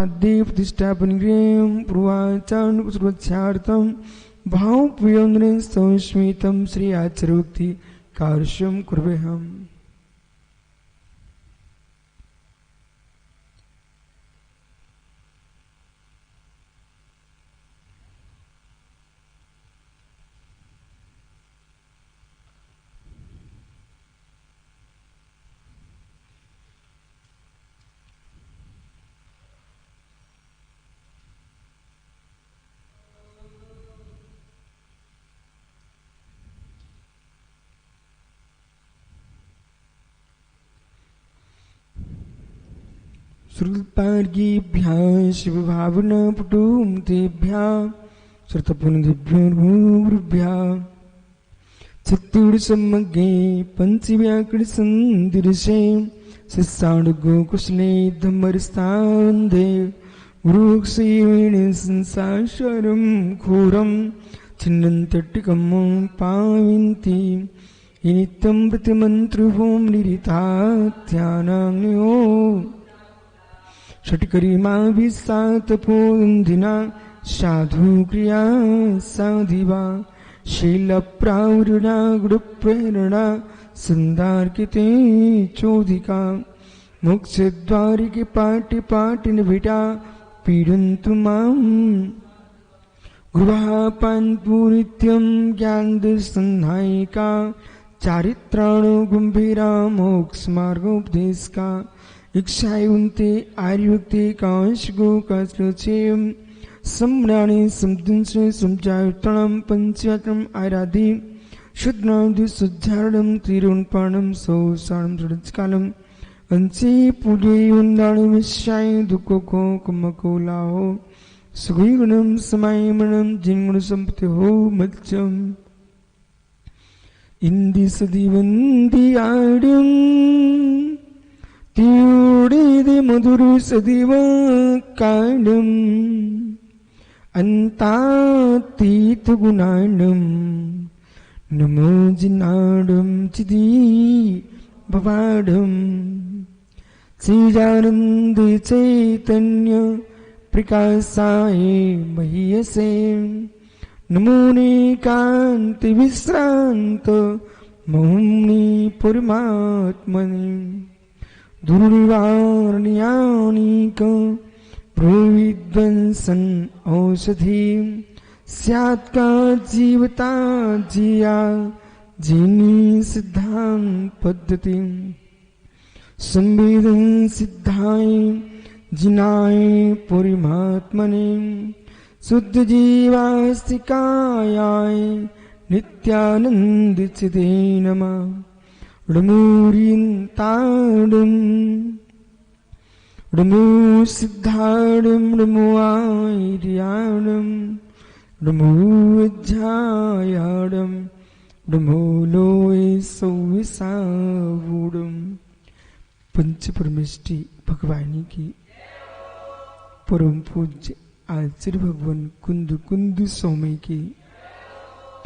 देव प्रतिष्ठापनगृहं पूर्वाचारण सुरक्षार्थं भावप्रियंग्रे संस्मितं श्री आचार्योक्ति कार्यं कुर्वेहम्। श्रुतपार्गीभ्यः शिवभावनापटुमतेभ्यः श्रुतपुनदिभ्यो चित्तूरसम्मग्गे पञ्चव्याकरणसन्दिर्षे शिष्यानुगोकुशले धम्मरस्तान्दे गुरुक्षेमेण संसारं घोरं छिन्नन्तट्टिकं पावन्ति नित्यं प्रतिमन्त्रुभूं निरिताध्यानान्यो षट्करिमाभिस्सातपोन्दिना साधु क्रिया साधिवा शीलप्रावृणा गुरुप्रेरणा संदार्किते चोदिका मोक्षद्वारिके पाटिनिभिटा पीडन्तु माम् गुरुवापान्पुनित्यं ज्ञानदर्शननायिका चारित्राणो गम्भीरा मोक्षमार्गोपदेशका इच्छायुन्ते आर्युक्ते कांशगो काश्लोचेयं सम्राणि सम्दंशे संजायुत्तणं पञ्चयात्रम् आराधि शुद्धनादि सुज्झारणं त्रिरुणपाणं सौसारणं सुरजकालं अंचे पूजयुन्दाणि विश्याय दुःखको कुमकोलाहो सुगुणं समायमनं जिन्गुणसम्पत्तिहो मध्यम् इंदि सदिवन्दी आड्यम् तीव्रेदे मधुरु सदिव काण्डम् अन्तातीतगुणाण्डम् नमो जिनाडम् चिदी भवाडम् श्रीजानन्द चैतन्य प्रकाशाय महीयसे नमो नेकान्ति विश्रान्त मौनि परमात्मने दुर्निवारण्यानिक प्रविध्वंसन औषधि स्यात्का जीवता जिया जिनी सिद्धांत पद्धति संवेदन सिद्धाय जिनाय परमात्मने शुद्ध जीवास्तिकायाय नित्यानंद चिदे नमः डमूरियन्ताडं डमू सिद्धाडं डमू आर्याडं डमू अध्यायाडं डमू लोए सौविसावूडं पंच परमेष्टि भगवानी की परम पूज्य आचार्य भगवान कुंद कुंद स्वामी की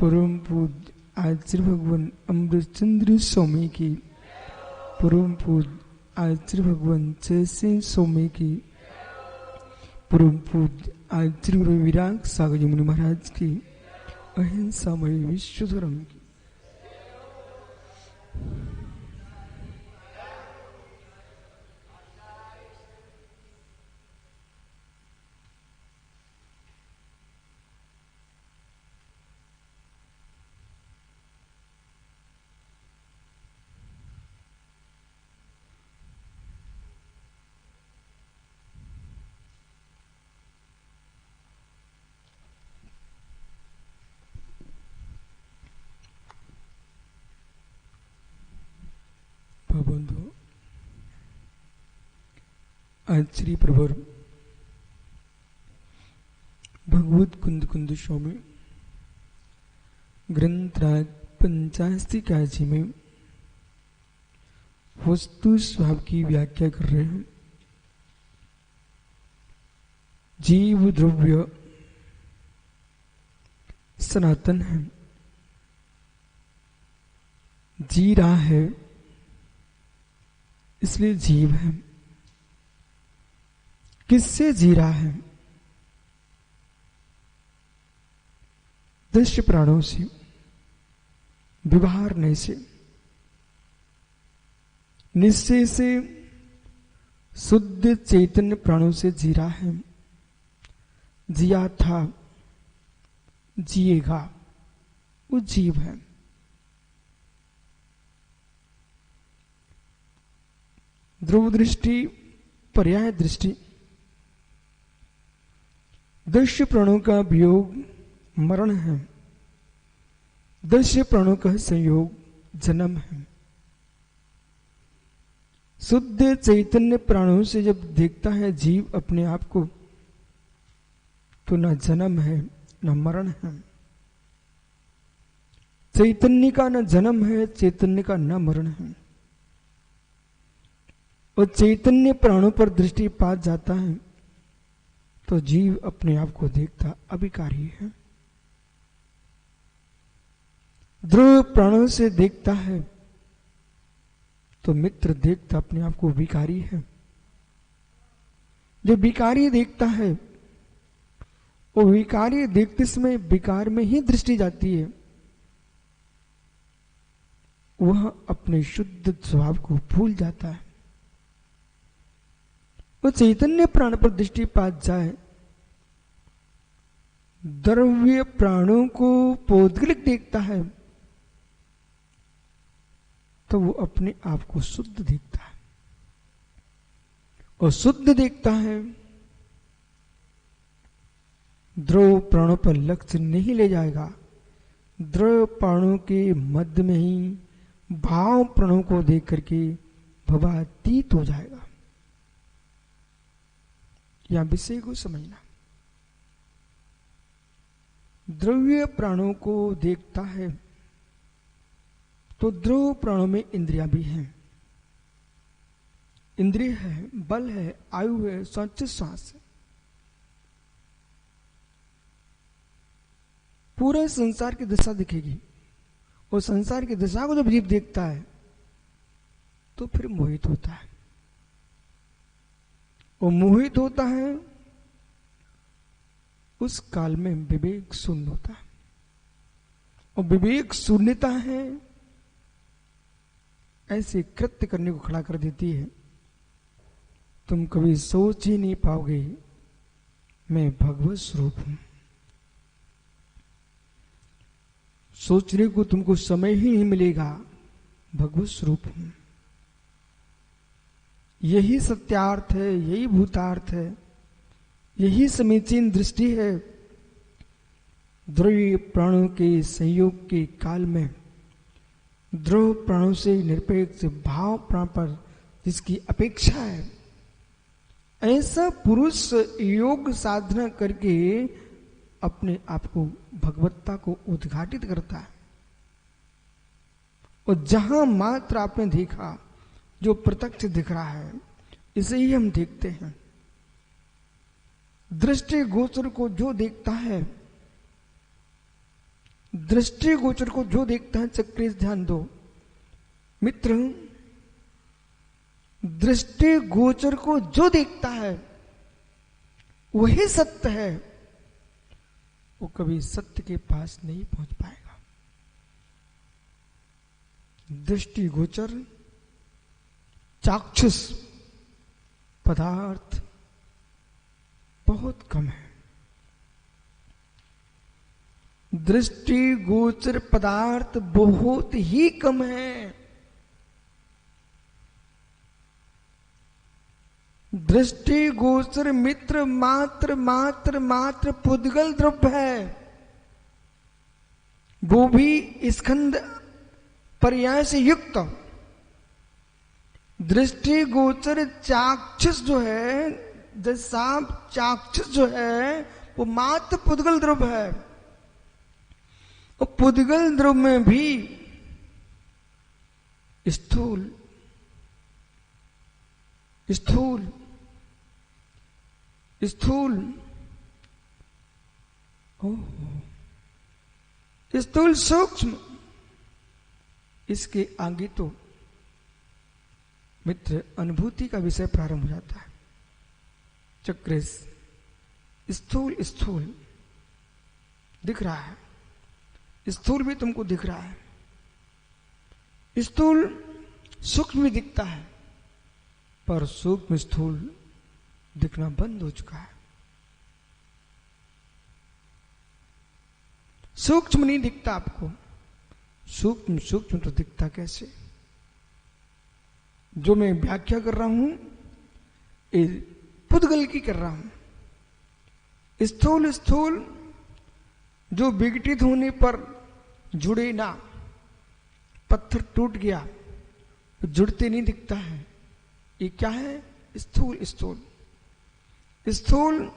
परम पूज्य आचार्य भगवान अमृतचंद्र स्वामी की परम पूज्य आचार्य भगवान जयसिंह स्वामी की परम पूज्य आचार्य गुरु विराग सागर मुनि महाराज की अहिंसामय विश्व धर्म की बंधु आचार्य प्रवर भगवत कुंद कुंद स्वामी ग्रंथराज पंचास्ति काजी में वस्तु स्वभाव की व्याख्या कर रहे हैं। जीव द्रव्य सनातन है, जी रहा है इसलिए जीव है। किससे जी रहा है? दृश्य प्राणों से, व्यवहार से, निश्चय से, शुद्ध चैतन्य प्राणों से जी रहा है। जिया था, जिएगा, वो जीव है। ध्रुव दृष्टि, पर्याय दृष्टि। दृश्य प्राणों का वियोग मरण है, दृश्य प्राणों का संयोग जन्म है। शुद्ध चैतन्य प्राणों से जब देखता है जीव अपने आप को, तो न जन्म है न मरण है। चैतन्य का न जन्म है, चैतन्य का न मरण है। और चैतन्य प्राणों पर दृष्टिपात जाता है तो जीव अपने आप को देखता अविकारी है। ध्रुव प्राणों से देखता है तो मित्र देखता अपने आप को विकारी है। जो विकारी देखता है वो विकारी देखते समय विकार में ही दृष्टि जाती है। वह अपने शुद्ध स्वभाव को भूल जाता है। वो चैतन्य प्राण पर दृष्टिपात जाए, द्रव्य प्राणों को पौद्गलिक देखता है तो वो अपने आप को शुद्ध देखता है। और शुद्ध देखता है, द्रव प्राणों पर लक्ष्य नहीं ले जाएगा। द्रव प्राणों के मध्य में ही भाव प्राणों को देख करके भवातीत हो जाएगा। यहां विषय को समझना। द्रव्य प्राणों को देखता है तो द्रव प्राणों में इंद्रियां भी हैं। इंद्रिय है, बल है, आयु है, संचित श्वास है। पूरे संसार की दिशा दिखेगी। और संसार की दिशा को जब जीव देखता है तो फिर मोहित होता है। वो मोहित होता है, उस काल में विवेक शून्य होता है। और विवेक शून्यता है ऐसे कृत्य करने को खड़ा कर देती है, तुम कभी सोच ही नहीं पाओगे मैं भगवत स्वरूप हूं। सोचने को तुमको समय ही नहीं मिलेगा, भगवत स्वरूप हूं। यही सत्यार्थ है, यही भूतार्थ है, यही समीचीन दृष्टि है। द्रव्य प्राणों के संयोग के काल में द्रव प्राणों से निरपेक्ष भाव प्राण पर जिसकी अपेक्षा है, ऐसा पुरुष योग साधना करके अपने आप को भगवत्ता को उद्घाटित करता है। और जहां मात्र आपने देखा जो प्रत्यक्ष दिख रहा है, इसे ही हम देखते हैं। दृष्टि गोचर को जो देखता है, दृष्टि गोचर को जो देखता है, चक्री ध्यान दो मित्र, दृष्टि गोचर को जो देखता है वही सत्य है। वो कभी सत्य के पास नहीं पहुंच पाएगा। दृष्टि गोचर चाक्षुष पदार्थ बहुत कम है। दृष्टि गोचर पदार्थ बहुत ही कम है। दृष्टि गोचर मित्र मात्र मात्र मात्र पुद्गल द्रव्य है, वो भी स्कंद पर्याय से युक्त। दृष्टि गोचर चाक्षुष जो है, जैसा चाक्षुष जो है वो मात्र पुद्गल द्रव्य है। और पुद्गल द्रव्य में भी स्थूल स्थूल स्थूल स्थूल सूक्ष्म, इसके आगे तो मित्र अनुभूति का विषय प्रारंभ हो जाता है। चक्र स्थूल स्थूल दिख रहा है, स्थूल भी तुमको दिख रहा है, स्थूल सूक्ष्म भी दिखता है, पर सूक्ष्म स्थूल दिखना बंद हो चुका है। सूक्ष्म नहीं दिखता आपको, सूक्ष्म सूक्ष्म तो दिखता कैसे? जो मैं व्याख्या कर रहा हूं ये पुद्गल की कर रहा हूं। स्थूल स्थूल जो विघटित होने पर जुड़े ना, पत्थर टूट गया जुड़ते नहीं दिखता है, ये क्या है? स्थूल स्थूल स्थूल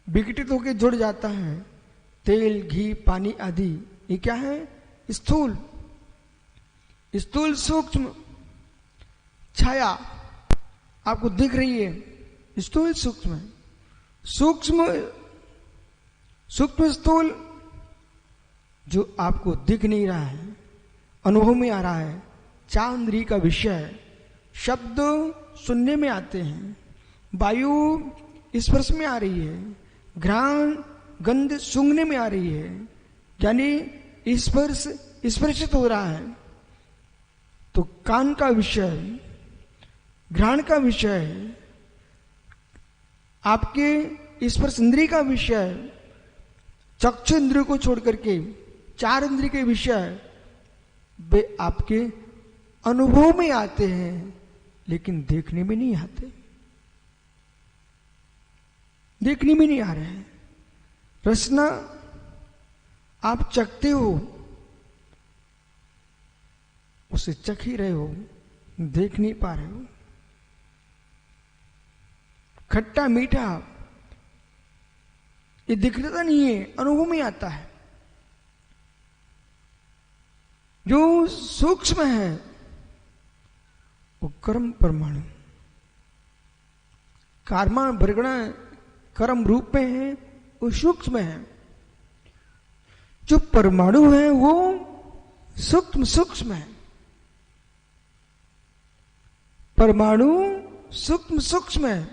विघटित होकर जुड़ जाता है, तेल घी पानी आदि, ये क्या है? स्थूल। स्थूल सूक्ष्म छाया आपको दिख रही है, स्थूल सूक्ष्म है। सूक्ष्म सूक्ष्म स्थूल जो आपको दिख नहीं रहा है, अनुभव में आ रहा है, चांद्री का विषय है। शब्द सुनने में आते हैं, वायु स्पर्श में आ रही है, घ्राण गंध सूंघने में आ रही है, यानी स्पर्श स्पर्शित हो रहा है। तो कान का विषय, घ्राण का विषय, आपके स्पर्श इंद्रिय का विषय, चक्षु इंद्रिय को छोड़ करके चार इंद्रिय के विषय वे आपके अनुभव में आते हैं, लेकिन देखने में नहीं आते, देखने में नहीं आ रहे हैं। रसना आप चखते हो, उसे चख ही रहे हो, देख नहीं पा रहे हो। खट्टा मीठा ये दिखता नहीं है, अनुभव में आता है। जो सूक्ष्म है वो कर्म परमाणु, कार्मा भरगणा कर्म रूप में है, वो सूक्ष्म है। जो परमाणु है वो सूक्ष्म सूक्ष्म है। परमाणु सूक्ष्म सूक्ष्म है।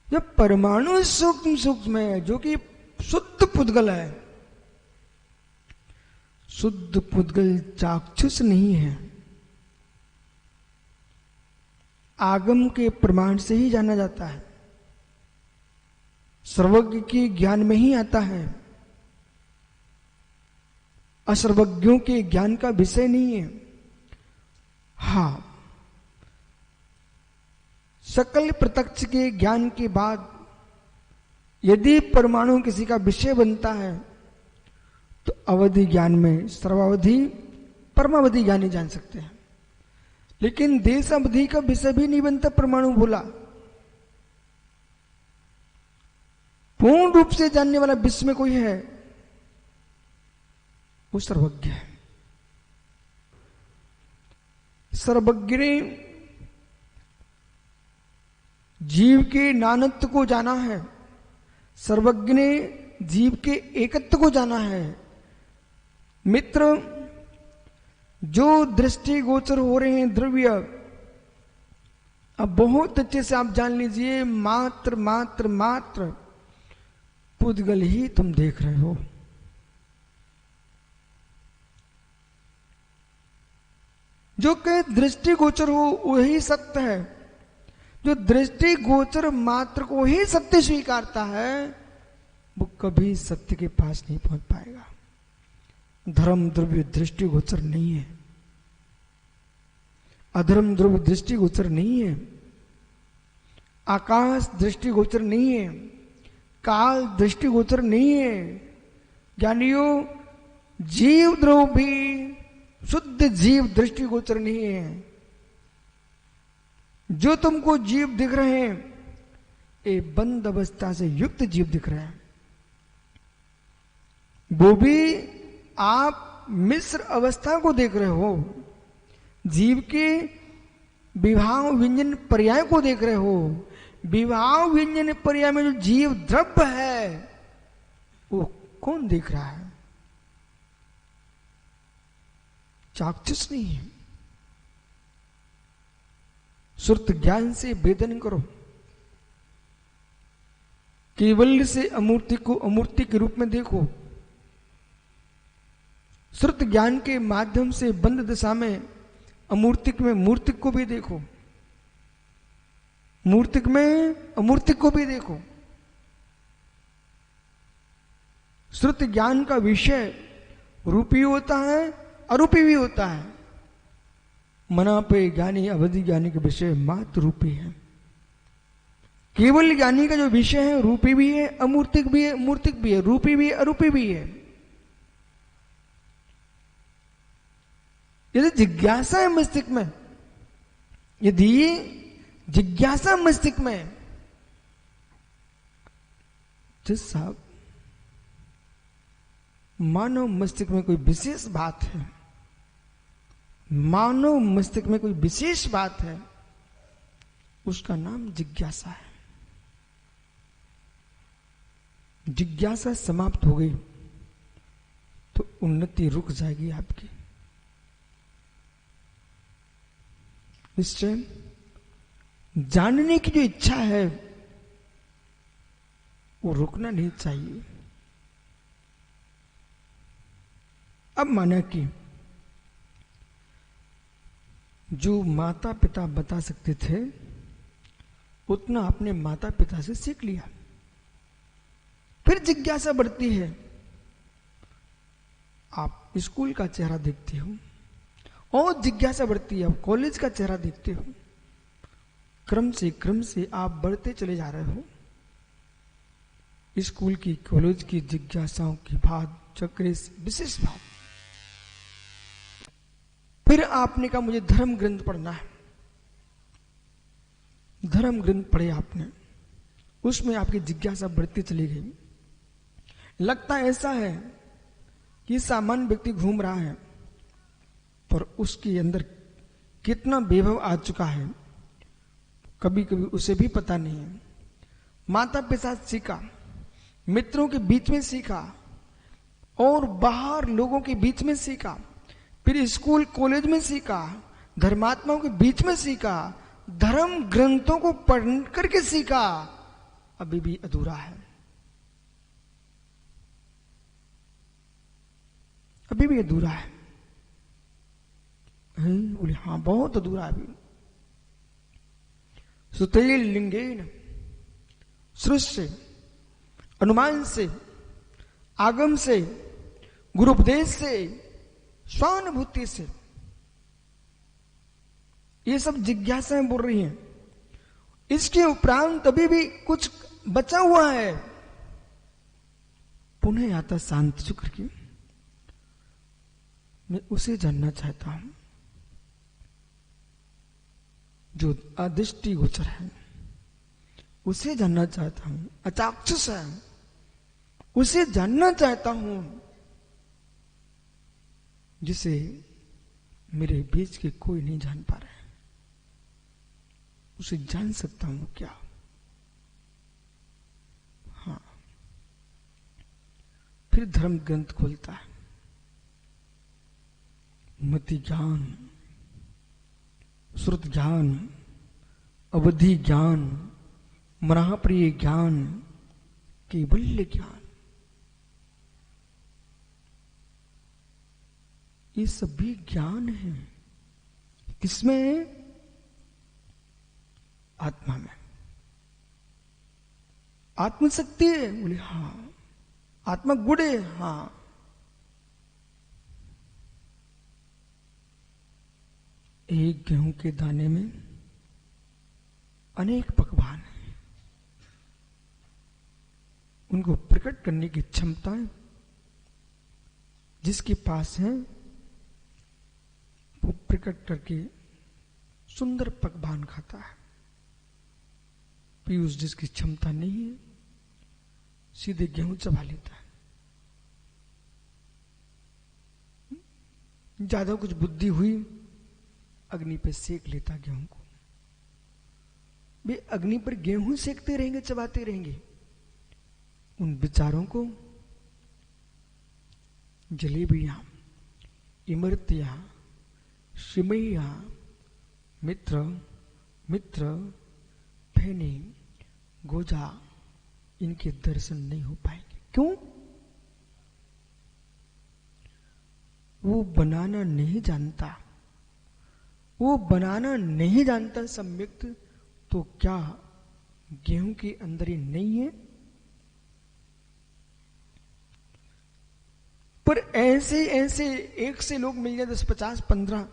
जब परमाणु सूक्ष्म सूक्ष्म है, जो कि शुद्ध पुद्गल है, शुद्ध पुद्गल चाक्षुष नहीं है, आगम के प्रमाण से ही जाना जाता है, सर्वज्ञ के ज्ञान में ही आता है, असर्वज्ञों के ज्ञान का विषय नहीं है। हां, सकल प्रत्यक्ष के ज्ञान के बाद यदि परमाणु किसी का विषय बनता है तो अवधि ज्ञान में सर्वावधि परमावधि ज्ञानी जान सकते हैं, लेकिन देश अवधि का विषय भी नहीं बनता परमाणु बोला। पूर्ण रूप से जानने वाला विश्व में कोई है, वो सर्वज्ञ है। सर्वज्ञ ने जीव के नानत्व को जाना है, सर्वज्ञ ने जीव के एकत्व को जाना है। मित्र, जो दृष्टि गोचर हो रहे हैं द्रव्य, अब बहुत अच्छे से आप जान लीजिए, मात्र मात्र मात्र पुद्गल ही तुम देख रहे हो। जो कि दृष्टि गोचर हो वही सत्य है। जो दृष्टि गोचर मात्र को ही सत्य स्वीकारता है वो कभी सत्य के पास नहीं पहुंच पाएगा। धर्म द्रव्य दृष्टि गोचर नहीं है, अधर्म द्रव्य दृष्टि गोचर नहीं है, आकाश दृष्टि गोचर नहीं है, काल दृष्टि गोचर नहीं है। ज्ञानियों, जीव द्रव्य भी शुद्ध जीव दृष्टि गोचर नहीं है। जो तुमको जीव दिख रहे हैं ये बंद अवस्था से युक्त जीव दिख रहे हैं, वो भी आप मिश्र अवस्था को देख रहे हो। जीव के विभाव व्यंजन पर्याय को देख रहे हो। विभाव व्यंजन पर्याय में जो जीव द्रव्य है वो कौन देख रहा है? चाक्षुष नहीं है। श्रुत ज्ञान से वेदन करो, केवल्य से अमूर्ति को अमूर्ति के रूप में देखो। श्रुत ज्ञान के माध्यम से बंद दशा में अमूर्तिक में मूर्तिक को भी देखो, मूर्तिक में अमूर्तिक को भी देखो। श्रुत ज्ञान का विषय रूपी होता है, अरूपी भी होता है। मना पे ज्ञानी अवधि ज्ञानी का विषय मात्र रूपी है। केवल ज्ञानी का जो विषय है रूपी भी है, अमूर्तिक भी है, मूर्तिक भी है, रूपी भी है, अरूपी भी है। यदि जिज्ञासा है मस्तिष्क में, यदि जिज्ञासा मस्तिष्क में, जिस साहब मानव मस्तिष्क में कोई विशेष बात है, मानव मस्तिष्क में कोई विशेष बात है, उसका नाम जिज्ञासा है। जिज्ञासा समाप्त हो गई तो उन्नति रुक जाएगी आपकी। निश्चय जानने की जो इच्छा है वो रुकना नहीं चाहिए। अब माना कि जो माता पिता बता सकते थे उतना अपने माता पिता से सीख लिया, फिर जिज्ञासा बढ़ती है। आप स्कूल का चेहरा देखते हो और जिज्ञासा बढ़ती है, आप कॉलेज का चेहरा देखते हो, क्रम से आप बढ़ते चले जा रहे हो। स्कूल की कॉलेज की जिज्ञासाओं की बात चक्रे से विशेष बात। फिर आपने कहा मुझे धर्म ग्रंथ पढ़ना है, धर्म ग्रंथ पढ़े आपने, उसमें आपकी जिज्ञासा बढ़ती चली गई। लगता ऐसा है कि सामान्य व्यक्ति घूम रहा है पर उसके अंदर कितना वैभव आ चुका है कभी कभी उसे भी पता नहीं है। माता पिता से सीखा, मित्रों के बीच में सीखा और बाहर लोगों के बीच में सीखा, फिर स्कूल कॉलेज में सीखा, धर्मात्माओं के बीच में सीखा, धर्म ग्रंथों को पढ़ करके सीखा, अभी भी अधूरा है, अभी भी अधूरा है। बोले हाँ बहुत अधूरा है अभी। सुतैल लिंगेन, सृष्टि से, अनुमान से, आगम से, गुरुपदेश से, स्वानुभूति से, ये सब जिज्ञासाएं बोल रही हैं। इसके उपरांत अभी भी कुछ बचा हुआ है। पुनः आता शांत शुक्र की, मैं उसे जानना चाहता हूं जो अदृष्टि गोचर है, उसे जानना चाहता हूं, अचाक्षुष है, उसे जानना चाहता हूं जिसे मेरे बीच के कोई नहीं जान पा रहा है। उसे जान सकता हूं क्या? हाँ, फिर धर्म ग्रंथ खोलता है। मति ज्ञान, श्रुत ज्ञान, अवधि ज्ञान, महाप्रिय ज्ञान, केवल्य ज्ञान, ये सभी ज्ञान है। किसमें? आत्मा में। आत्मशक्ति है? बोले हाँ। आत्मा गुण है? हाँ। एक गेहूं के दाने में अनेक पकवान हैं, उनको प्रकट करने की क्षमता है जिसके पास है, वो प्रकट करके सुंदर पकवान खाता है। पीयूष जिसकी क्षमता नहीं है सीधे गेहूं चबा लेता है। ज्यादा कुछ बुद्धि हुई अग्नि पे सेक लेता गेहूं को। वे अग्नि पर गेहूं सेकते रहेंगे, चबाते रहेंगे। उन विचारों को जलेबियां, इमरतियां, सिमैया, मित्र, फेनी, गोजा, इनके दर्शन नहीं हो पाएंगे। क्यों? वो बनाना नहीं जानता। वो बनाना नहीं जानता सम्यक, तो क्या गेहूं के अंदर ही नहीं है? पर ऐसे ऐसे एक से लोग मिल जाए 10, 50, 15,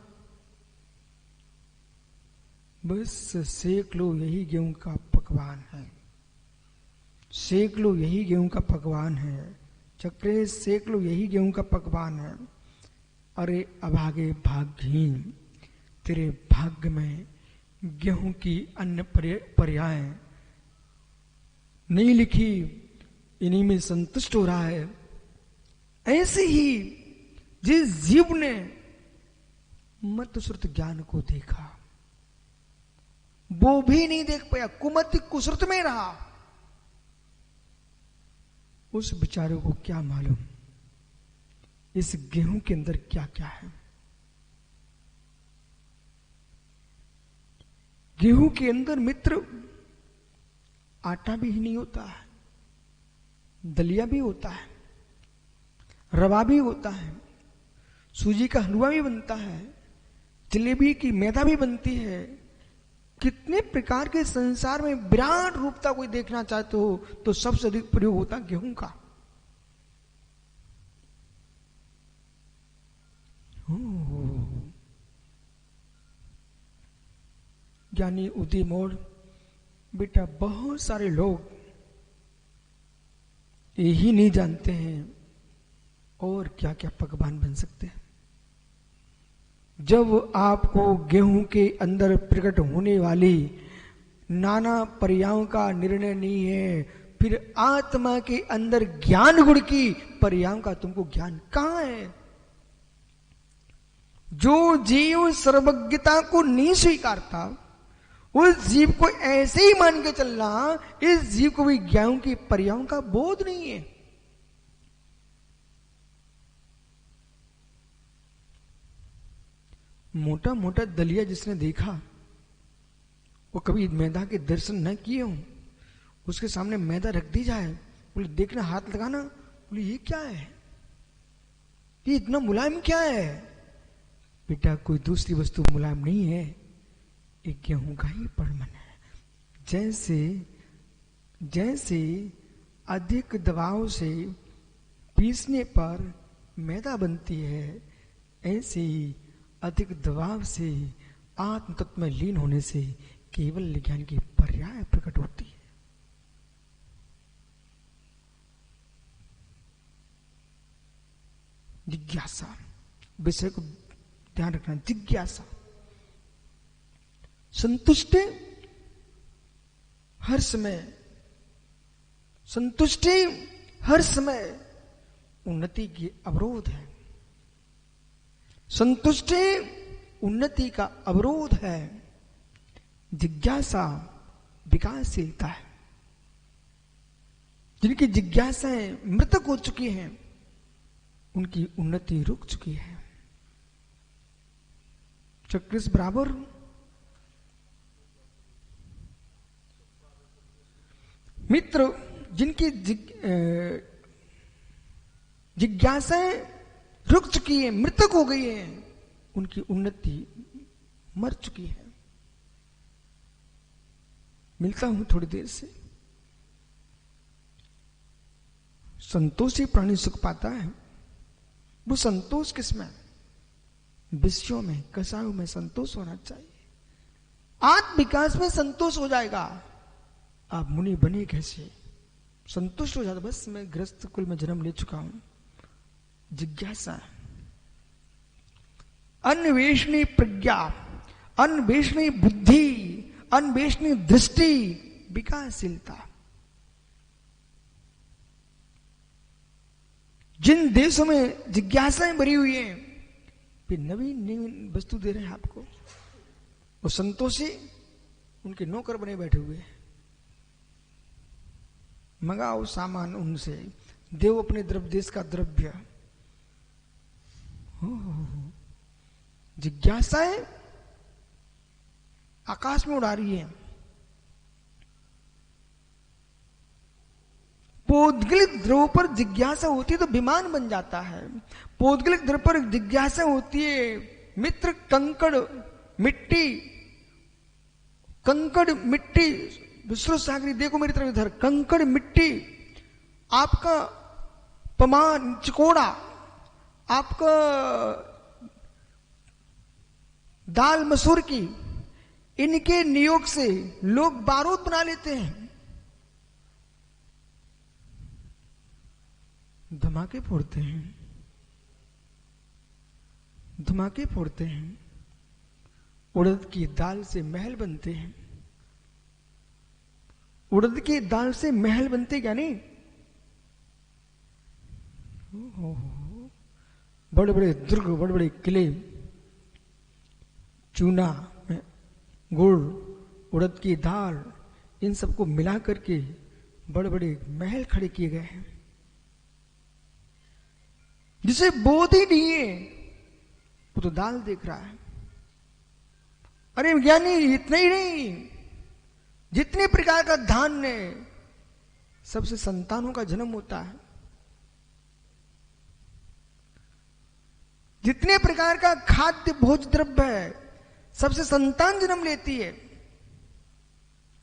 बस सेक लो, यही गेहूं का पकवान है। सेक लो, यही गेहूं का पकवान है। चक्रे सेक लो, यही गेहूं का पकवान है। अरे अभागे भाग्यहीन, तेरे भाग्य में गेहूं की अन्य पर्याय नहीं लिखी, इन्हीं में संतुष्ट हो रहा है। ऐसे ही जिस जीव ने मत श्रुत ज्ञान को देखा, वो भी नहीं देख पाया, कुमति कुश्रुत में रहा, उस बेचारे को क्या मालूम इस गेहूं के अंदर क्या क्या है। गेहूं के अंदर मित्र आटा भी नहीं होता है, दलिया भी होता है, रवा भी होता है, सूजी का हलवा भी बनता है, जलेबी की मैदा भी बनती है। कितने प्रकार के संसार में विराट रूपता कोई देखना चाहते हो तो सबसे अधिक प्रयोग होता गेहूं का। ज्ञानी उदी मोड़, बेटा बहुत सारे लोग यही नहीं जानते हैं और क्या क्या पकवान बन सकते हैं। जब आपको गेहूं के अंदर प्रकट होने वाली नाना पर्यायों का निर्णय नहीं है, फिर आत्मा के अंदर ज्ञान गुण की पर्यायों का तुमको ज्ञान कहां है? जो जीव सर्वज्ञता को नहीं स्वीकारता, उस जीव को ऐसे ही मान के चलना, इस जीव को भी ज्ञान की पर्यायों का बोध नहीं है। मोटा मोटा दलिया जिसने देखा, वो कभी मैदा के दर्शन न किए हों, उसके सामने मैदा रख दी जाए, बोले देखना, हाथ लगाना, बोले ये क्या है, ये इतना मुलायम क्या है? बेटा कोई दूसरी वस्तु मुलायम नहीं है, एक गेहूं का ही परमन है। जैसे जैसे अधिक दबाव से पीसने पर मैदा बनती है, ऐसे ही अधिक दबाव से आत्म तत्व में लीन होने से केवल ज्ञान की पर्याय प्रकट होती है। जिज्ञासा, विषय को ध्यान रखना। जिज्ञासा, संतुष्टि हर समय, संतुष्टि हर समय उन्नति की अवरोध है। संतुष्टि उन्नति का अवरोध है। जिज्ञासा विकासशीलता है। जिनकी जिज्ञासाएं मृतक हो चुकी हैं, उनकी उन्नति रुक चुकी है। चक्रिस बराबर मित्र, जिनकी जिज्ञासाएं रुक चुकी है, मृतक हो गई है, उनकी उन्नति मर चुकी है। मिलता हूं थोड़ी देर से। संतोषी प्राणी सुख पाता है। वो संतोष किसमें? विषयों में, कसायों में संतोष होना चाहिए। आत्म विकास में संतोष हो जाएगा। आप मुनि बने कैसे? संतुष्ट हो जाता, बस मैं गृहस्थ कुल में जन्म ले चुका हूं। जिज्ञासा, अन्वेषणी प्रज्ञा, अन्वेषणी बुद्धि, अन्वेषणी दृष्टि, विकासशीलता। जिन देशों में जिज्ञासाएं भरी हुई हैं, फिर नवीन नवीन वस्तु दे रहे हैं आपको। वो संतोषी उनके नौकर बने बैठे हुए हैं। मंगाओ सामान उनसे, देव अपने द्रव्य देश का द्रव्य। जिज्ञासाएं आकाश में उड़ा रही है। पौद्गलिक द्रव पर जिज्ञासा होती है तो विमान बन जाता है। पौद्गलिक द्रव पर जिज्ञासा होती है मित्र, कंकड़ मिट्टी, विश्व सागरी देखो मेरी तरफ इधर, कंकड़ मिट्टी, आपका पमान चिकोड़ा, आपका दाल मसूर की, इनके नियोग से लोग बारूद बना लेते हैं, धमाके फोड़ते हैं, धमाके फोड़ते हैं। उड़द की दाल से महल बनते हैं, उड़द की दाल से महल बनते क्या नहीं, बड़े बड़े दुर्ग, बड़े बड़े किले, चूना में गुड़, उड़द की दाल, इन सबको मिला करके बड़े बड़े महल खड़े किए गए हैं। जिसे बोध ही नहीं है वो तो दाल देख रहा है। अरे ज्ञानी इतना ही नहीं, जितने प्रकार का धान्य, सबसे संतानों का जन्म होता है। जितने प्रकार का खाद्य भोज द्रव्य है, सबसे संतान जन्म लेती है।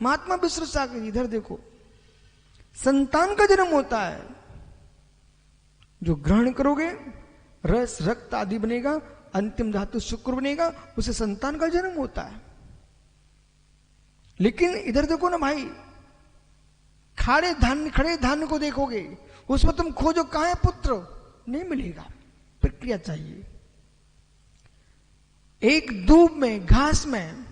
महात्मा विश्व सागर इधर देखो, संतान का जन्म होता है। जो ग्रहण करोगे रस रक्त आदि बनेगा, अंतिम धातु शुक्र बनेगा, उसे संतान का जन्म होता है। लेकिन इधर देखो ना भाई, खड़े धान्य को देखोगे, उसमें तुम खोजो कहां है पुत्र, नहीं मिलेगा। प्रक्रिया चाहिए। एक दूब में, घास में,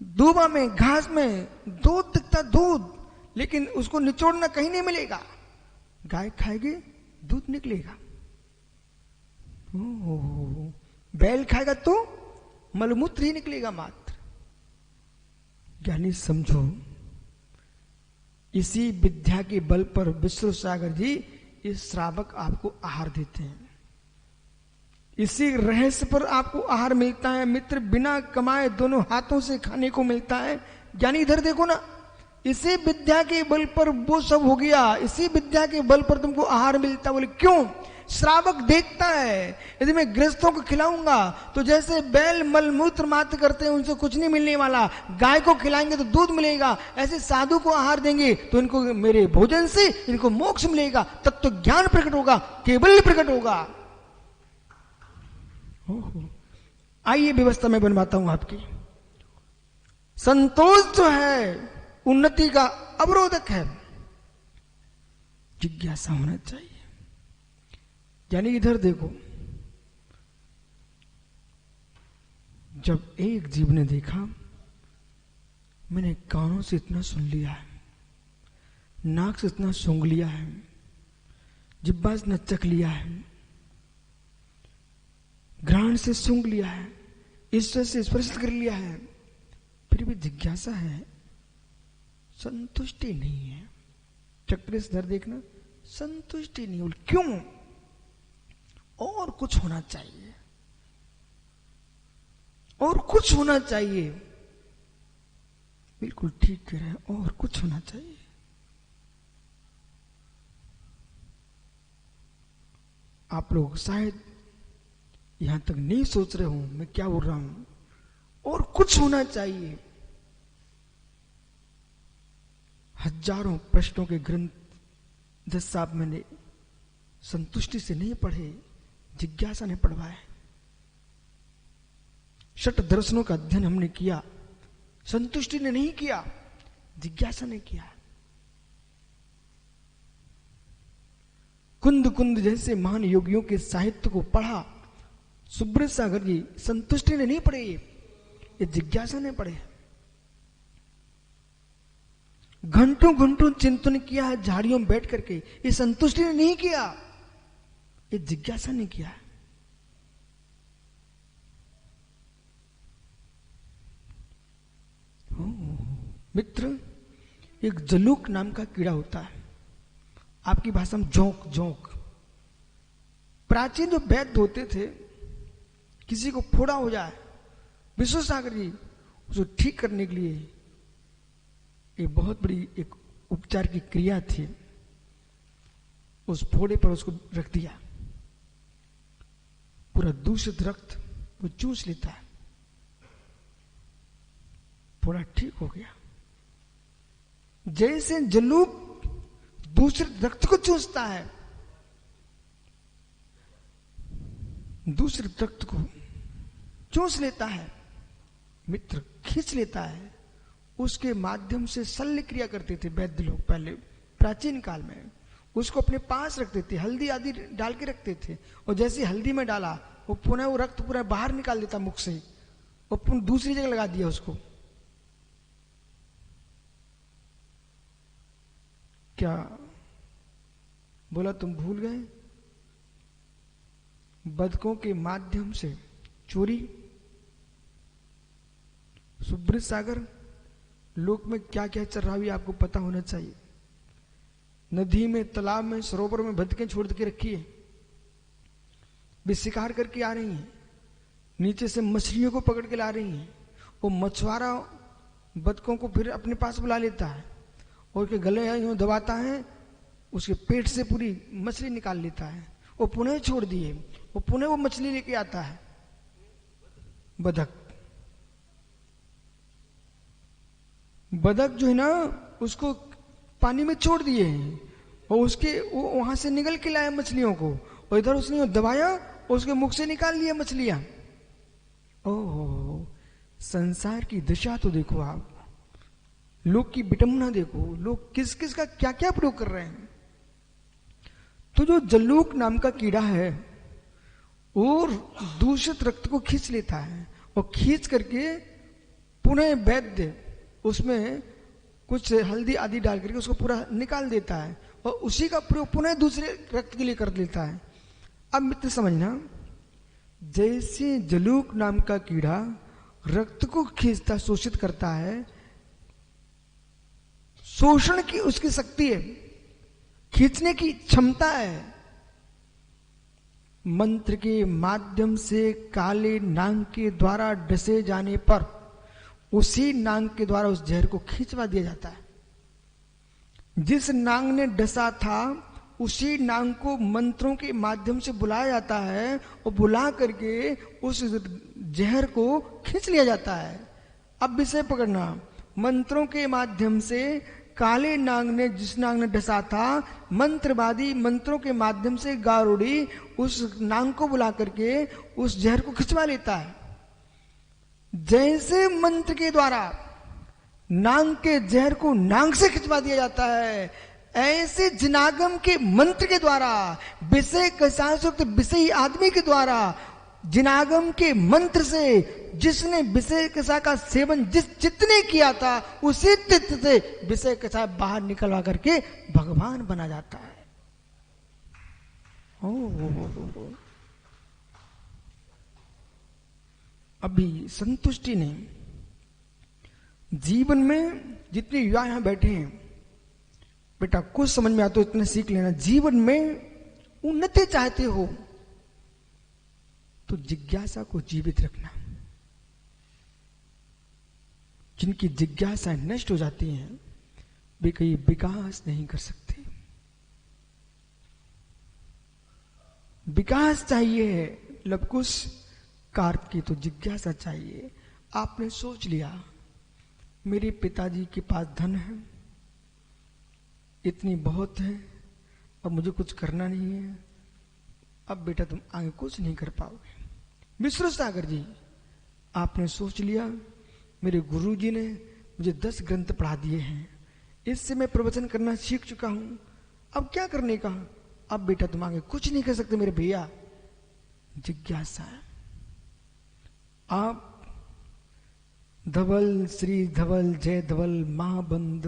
दूबा में, घास में दूध दिखता, दूध, लेकिन उसको निचोड़ना कहीं नहीं मिलेगा। गाय खाएगी दूध निकलेगा, बैल खाएगा तो मलमूत्र ही निकलेगा मात्र। ज्ञानी समझो, इसी विद्या के बल पर विश्व सागर जी इस श्रावक आपको आहार देते हैं। इसी रहस्य पर आपको आहार मिलता है। मित्र, बिना कमाए दोनों हाथों से खाने को मिलता है। ज्ञानी इधर देखो ना, इसी विद्या के बल पर वो सब हो गया, इसी विद्या के बल पर तुमको आहार मिलता। बोले क्यों? श्रावक देखता है, यदि मैं गृहस्थों को खिलाऊंगा तो जैसे बैल मलमूत्र मात्र करते हैं, उनसे कुछ नहीं मिलने वाला। गाय को खिलाएंगे तो दूध मिलेगा, ऐसे साधु को आहार देंगे तो इनको मेरे भोजन से इनको मोक्ष मिलेगा, तत्व ज्ञान प्रकट होगा, केवल प्रकट होगा। आइए व्यवस्था में बनवाता हूं आपकी। संतोष जो है उन्नति का अवरोधक है, जिज्ञासा होना चाहिए। यानी इधर देखो, जब एक जीव ने देखा, मैंने कानों से इतना सुन लिया है, नाक से इतना सूंघ लिया है, जिब्बा से इतना चख लिया है, घ्राण से सूंघ लिया है, ईश्वर से स्पर्श कर लिया है, फिर भी जिज्ञासा है, संतुष्टि नहीं है। चक्र से इधर देखना, संतुष्टि नहीं। बोल क्यों? और कुछ होना चाहिए, और कुछ होना चाहिए। बिल्कुल ठीक कह रहे हैं, और कुछ होना चाहिए। आप लोग शायद यहां तक नहीं सोच रहे हो मैं क्या बोल रहा हूं। और कुछ होना चाहिए। हजारों प्रश्नों के ग्रंथ जज साहब मैंने संतुष्टि से नहीं पढ़े, जिज्ञासा ने पढ़वाए। षट दर्शनों का अध्ययन हमने किया, संतुष्टि ने नहीं किया, जिज्ञासा ने किया। कुंद कुंद जैसे महान योगियों के साहित्य को पढ़ा। सुब्रत सागर जी संतुष्टि ने नहीं पढ़े, ये जिज्ञासा ने पढ़े। घंटों घंटों चिंतन किया है झाड़ियों में बैठ करके, ये संतुष्टि ने नहीं किया, ये जिज्ञासा ने किया। मित्र, एक जलूक नाम का कीड़ा होता है, आपकी भाषा में जोंक जोंक। प्राचीन जो वैद्य होते थे, किसी को फोड़ा हो जाए, विश्व सागर जी उसको ठीक करने के लिए एक बहुत बड़ी एक उपचार की क्रिया थी। उस फोड़े पर उसको रख दिया, पूरा दूषित रक्त वो चूस लेता है, फोड़ा ठीक हो गया। जैसे जलूक दूषित रक्त को चूसता है, दूसरे रक्त को चूस लेता है, मित्र खींच लेता है, उसके माध्यम से शल्य क्रिया करते थे वैद्य लोग पहले प्राचीन काल में। उसको अपने पास रखते थे, हल्दी आदि डाल के रखते थे, और जैसे हल्दी में डाला वो पुनः वो रक्त पूरा बाहर निकाल देता मुख से, और पुनः दूसरी जगह लगा दिया उसको। क्या बोला तुम भूल गए? बदकों के माध्यम से चोरी। सुब्रत सागर लोक में क्या क्या चल रहा है आपको पता होना चाहिए। नदी में, तालाब में, सरोवर में बदकें छोड़ के रखी है, वे शिकार करके आ रही हैं, नीचे से मछलियों को पकड़ के ला रही हैं। वो मछुआरा बदकों को फिर अपने पास बुला लेता है और उसके गले यूं दबाता है, उसके पेट से पूरी मछली निकाल लेता है। वो पुनः छोड़ दिए, वो पुनः वो मछली लेके आता है, बदक। बदक जो है ना, उसको पानी में छोड़ दिए हैं और उसके वो वहां से निकल के लाया मछलियों को, और इधर उसने दबाया और उसके मुख से निकाल लिया मछलियां। ओह, संसार की दिशा तो देखो आप, लोग की विडंबना देखो, लोग किस किस का क्या क्या प्रयोग कर रहे हैं। तो जो जल्लूक नाम का कीड़ा है और दूषित रक्त को खींच लेता है, और खींच करके पुनः वैद्य उसमें कुछ हल्दी आदि डाल करके उसको पूरा निकाल देता है, और उसी का प्रयोग पुनः दूसरे रक्त के लिए कर लेता है। अब मित्र समझना, जैसे जलूक नाम का कीड़ा रक्त को खींचता, शोषित करता है, शोषण की उसकी शक्ति है, खींचने की क्षमता है। मंत्र के माध्यम से काले नांग के द्वारा डसे जाने पर उसी नांग के द्वारा उस जहर को खींचवा दिया जाता है। जिस नांग ने डसा था उसी नांग को मंत्रों के माध्यम से बुलाया जाता है, और बुला करके उस जहर को खींच लिया जाता है। अब विषय पकड़ना, मंत्रों के माध्यम से काले नांग ने, जिस नांग ने डसा था, मंत्रवादी मंत्रों के माध्यम से गारुड़ी उस नांग को बुला करके उस जहर को खिंचवा लेता है। जैसे मंत्र के द्वारा नांग के जहर को नांग से खिंचवा दिया जाता है, ऐसे जिनागम के मंत्र के द्वारा, विषय कषायुक्त विषयी आदमी के द्वारा, जिनागम के मंत्र से जिसने विषय कषाय का सेवन जितने किया था, उसी चित्त से विषय कषाय बाहर निकलवा करके भगवान बना जाता है। अभी संतुष्टि ने जीवन में, जितने युवा यहां बैठे हैं, बेटा कुछ समझ में आता हो इतना सीख लेना। जीवन में उन्नति चाहते हो तो जिज्ञासा को जीवित रखना। जिनकी जिज्ञासा नष्ट हो जाती हैं वे कहीं विकास नहीं कर सकते। विकास चाहिए है लवकुश कार्प की, तो जिज्ञासा चाहिए। आपने सोच लिया मेरे पिताजी के पास धन है, इतनी बहुत है, अब मुझे कुछ करना नहीं है, अब बेटा तुम आगे कुछ नहीं कर पाओगे। मिश्र सागर जी, आपने सोच लिया मेरे गुरुजी ने मुझे 10 ग्रंथ पढ़ा दिए हैं, इससे मैं प्रवचन करना सीख चुका हूं, अब क्या करने का, अब बेटा तुम आगे कुछ नहीं कर सकते मेरे भैया। जिज्ञासा। आप धवल, श्री धवल, जय धवल, महाबंद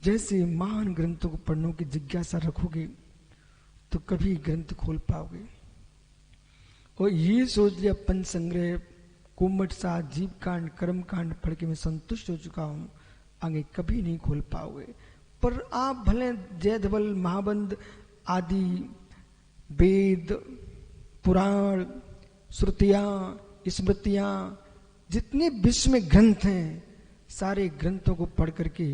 जैसे महान ग्रंथों को पढ़ने की जिज्ञासा रखोगे तो कभी ग्रंथ खोल पाओगे। और ये सोच लिया पंच संग्रह, कुम्मट सा, जीव कांड, कर्म कांड पढ़ के मैं संतुष्ट हो चुका हूं, आगे कभी नहीं खोल पाओगे। पर आप भले जय धवल, महाबंद आदि वेद, पुराण, श्रुतियां, स्मृतियां, जितने विश्व में ग्रंथ हैं, सारे ग्रंथों को पढ़ करके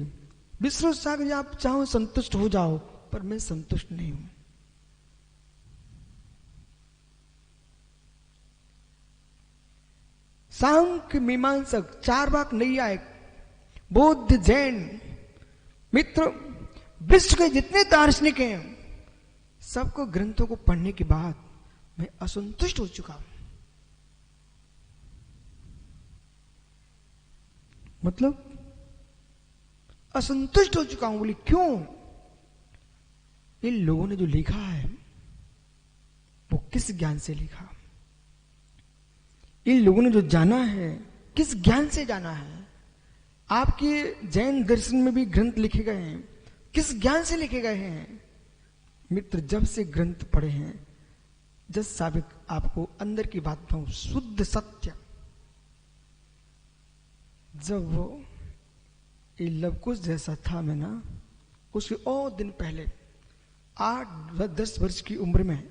विश्व सागर जी, आप चाहो संतुष्ट हो जाओ, पर मैं संतुष्ट नहीं हूं। सांख्य मीमांसक, चार्वाक, नैयायिक, बौद्ध, जैन मित्र, विश्व के जितने दार्शनिक हैं, सबको ग्रंथों को पढ़ने के बाद मैं असंतुष्ट हो चुका हूं। मतलब असंतुष्ट हो चुका हूं। बोली क्यों? इन लोगों ने जो लिखा है वो किस ज्ञान से लिखा? इन लोगों ने जो जाना है किस ज्ञान से जाना है? आपके जैन दर्शन में भी ग्रंथ लिखे गए हैं, किस ज्ञान से लिखे गए हैं? मित्र, जब से ग्रंथ पढ़े हैं, जस साबिक आपको अंदर की बात बताऊं, शुद्ध सत्य, जब वो ये लवकुश जैसा था मैं ना, उसके और दिन पहले 8-10 वर्ष की उम्र में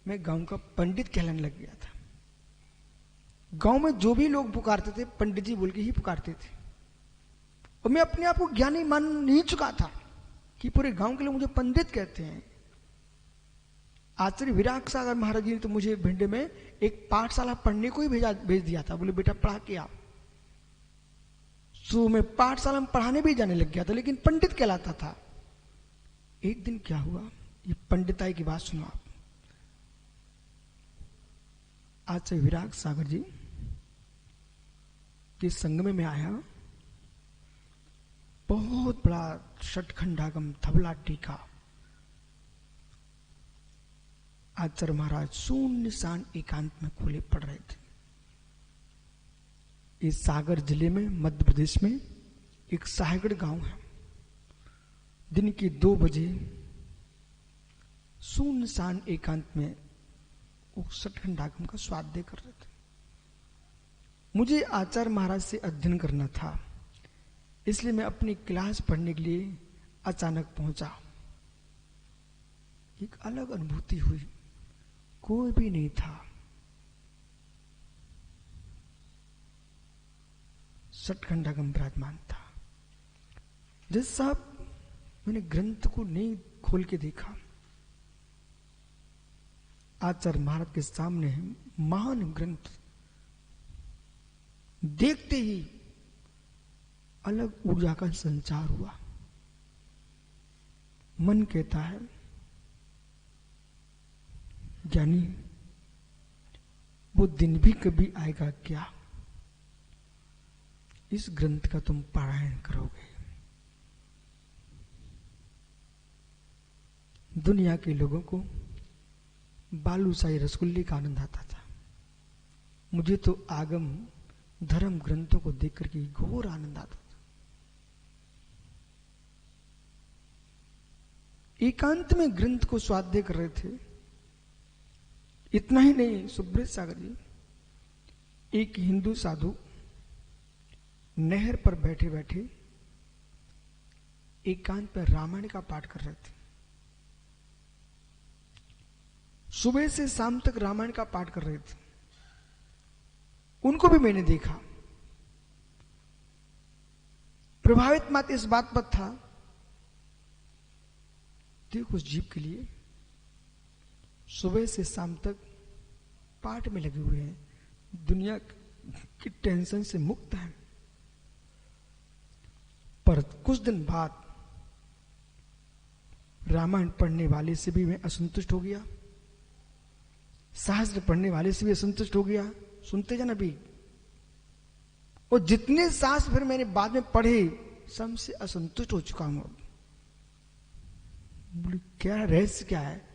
मैं गांव का पंडित कहलाने लग गया था। गांव में जो भी लोग पुकारते थे, पंडित जी बोल के ही पुकारते थे। और मैं अपने आप को ज्ञानी मान नहीं चुका था कि पूरे गांव के लोग मुझे पंडित कहते हैं। आचार्य विराग सागर महाराज जी ने तो मुझे भिंड में एक पाठशाला पढ़ने को ही भेज दिया था। बोले बेटा पढ़ा के आओ। तो मैं पाठशाला में पढ़ाने भी जाने लग गया था, लेकिन पंडित कहलाता था। एक दिन क्या हुआ, ये पंडिताई की बात सुनो आप। आचार्य विराग सागर जी के संग में मैं आया। बहुत बड़ा षटखंडागम धवला टीका, आचार्य महाराज शून्य सान एकांत में खोले पड़ रहे थे। इस सागर जिले में, मध्य प्रदेश में एक साहेगढ़ गांव है। दिन के 2 बजे शून्य सान एकांत में वो षटखंडागम का स्वाध्याय कर रहे थे। मुझे आचार्य महाराज से अध्ययन करना था, इसलिए मैं अपनी क्लास पढ़ने के लिए अचानक पहुंचा। एक अलग अनुभूति हुई, कोई भी नहीं था। षटखंडागम विराजमान था। जज साहब, मैंने ग्रंथ को नहीं खोल के देखा। आचार्य महाराज के सामने महान ग्रंथ, देखते ही अलग ऊर्जा का संचार हुआ। मन कहता है ज्ञानी, वो दिन भी कभी आएगा क्या इस ग्रंथ का तुम पारायण करोगे? दुनिया के लोगों को बालूशाही रसगुल्ले का आनंद आता था, मुझे तो आगम धर्म ग्रंथों को देख करके घोर आनंद आता था। एकांत में ग्रंथ को स्वाध्याय कर रहे थे। इतना ही नहीं, सुब्रत सागर जी, एक हिंदू साधु नहर पर बैठे बैठे एकांत पर रामायण का पाठ कर रहे थे। सुबह से शाम तक रामायण का पाठ कर रहे थे। उनको भी मैंने देखा। प्रभावित मात्र इस बात पर था, देखो उस जीव के लिए सुबह से शाम तक पाठ में लगे हुए हैं, दुनिया की टेंशन से मुक्त है। पर कुछ दिन बाद रामायण पढ़ने वाले से भी मैं असंतुष्ट हो गया, शास्त्र पढ़ने वाले से भी असंतुष्ट हो गया। सुनते जाना भी। और जितने शास्त्र फिर मैंने बाद में पढ़े, सबसे असंतुष्ट हो चुका हूं। बोले क्या रहस्य क्या है?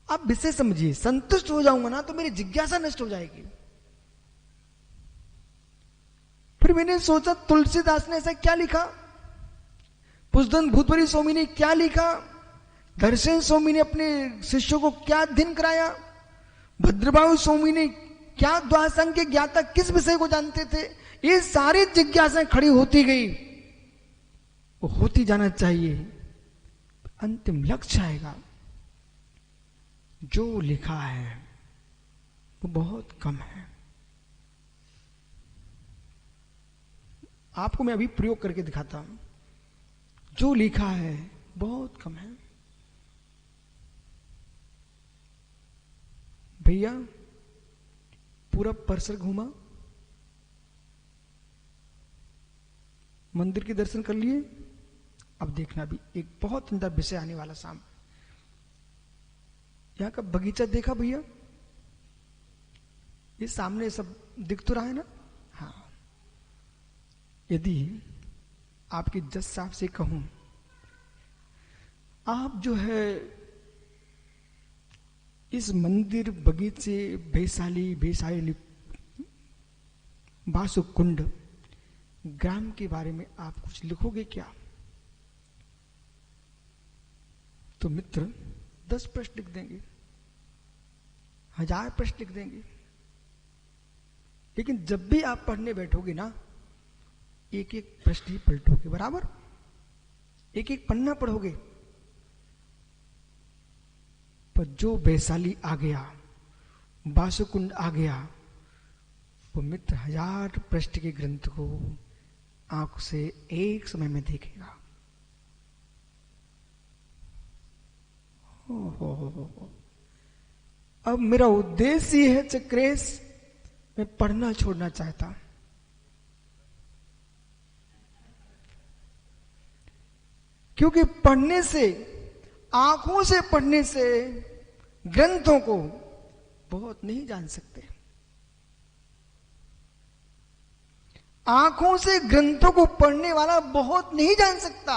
आप विषय समझिए। संतुष्ट हो जाऊंगा ना तो मेरी जिज्ञासा नष्ट हो जाएगी। फिर मैंने सोचा तुलसीदास ने ऐसा क्या लिखा, पुष्पदंत भूतवरी स्वामी ने क्या लिखा, दर्शन स्वामी ने अपने शिष्यों को क्या अध्ययन कराया, भद्रबाहु स्वामी ने क्या द्वादशांग के ज्ञाता किस विषय को जानते थे। ये सारी जिज्ञासाएं खड़ी होती गई, वो होती जाना चाहिए। अंतिम लक्ष्य आएगा। जो लिखा है वो बहुत कम है। आपको मैं अभी प्रयोग करके दिखाता हूं। जो लिखा है बहुत कम है। भैया पूरा परिसर घूमा, मंदिर के दर्शन कर लिए। अब देखना भी एक बहुत सुंदर विषय आने वाला सामने। यहां का बगीचा देखा भैया? ये सामने सब दिख तो रहा है ना? हाँ। यदि आपके जज साहब से कहूं, आप जो है इस मंदिर, बगीचे, वैशाली बासुकुंड ग्राम के बारे में आप कुछ लिखोगे क्या? तो मित्र 10 प्रश्न लिख देंगे, 1000 प्रश्न लिख देंगे। लेकिन जब भी आप पढ़ने बैठोगे ना, एक एक प्रश्न ही पलटोगे, बराबर एक एक पन्ना पढ़ोगे। पर जो वैशाली आ गया, बासुकुंड आ गया, वो मित्र 1000 पृष्ठ के ग्रंथ को आंख से एक समय में देखेगा। अब मेरा उद्देश्य यह है चक्रेश, मैं पढ़ना छोड़ना चाहता, क्योंकि पढ़ने से, आंखों से पढ़ने से ग्रंथों को बहुत नहीं जान सकते। आंखों से ग्रंथों को पढ़ने वाला बहुत नहीं जान सकता,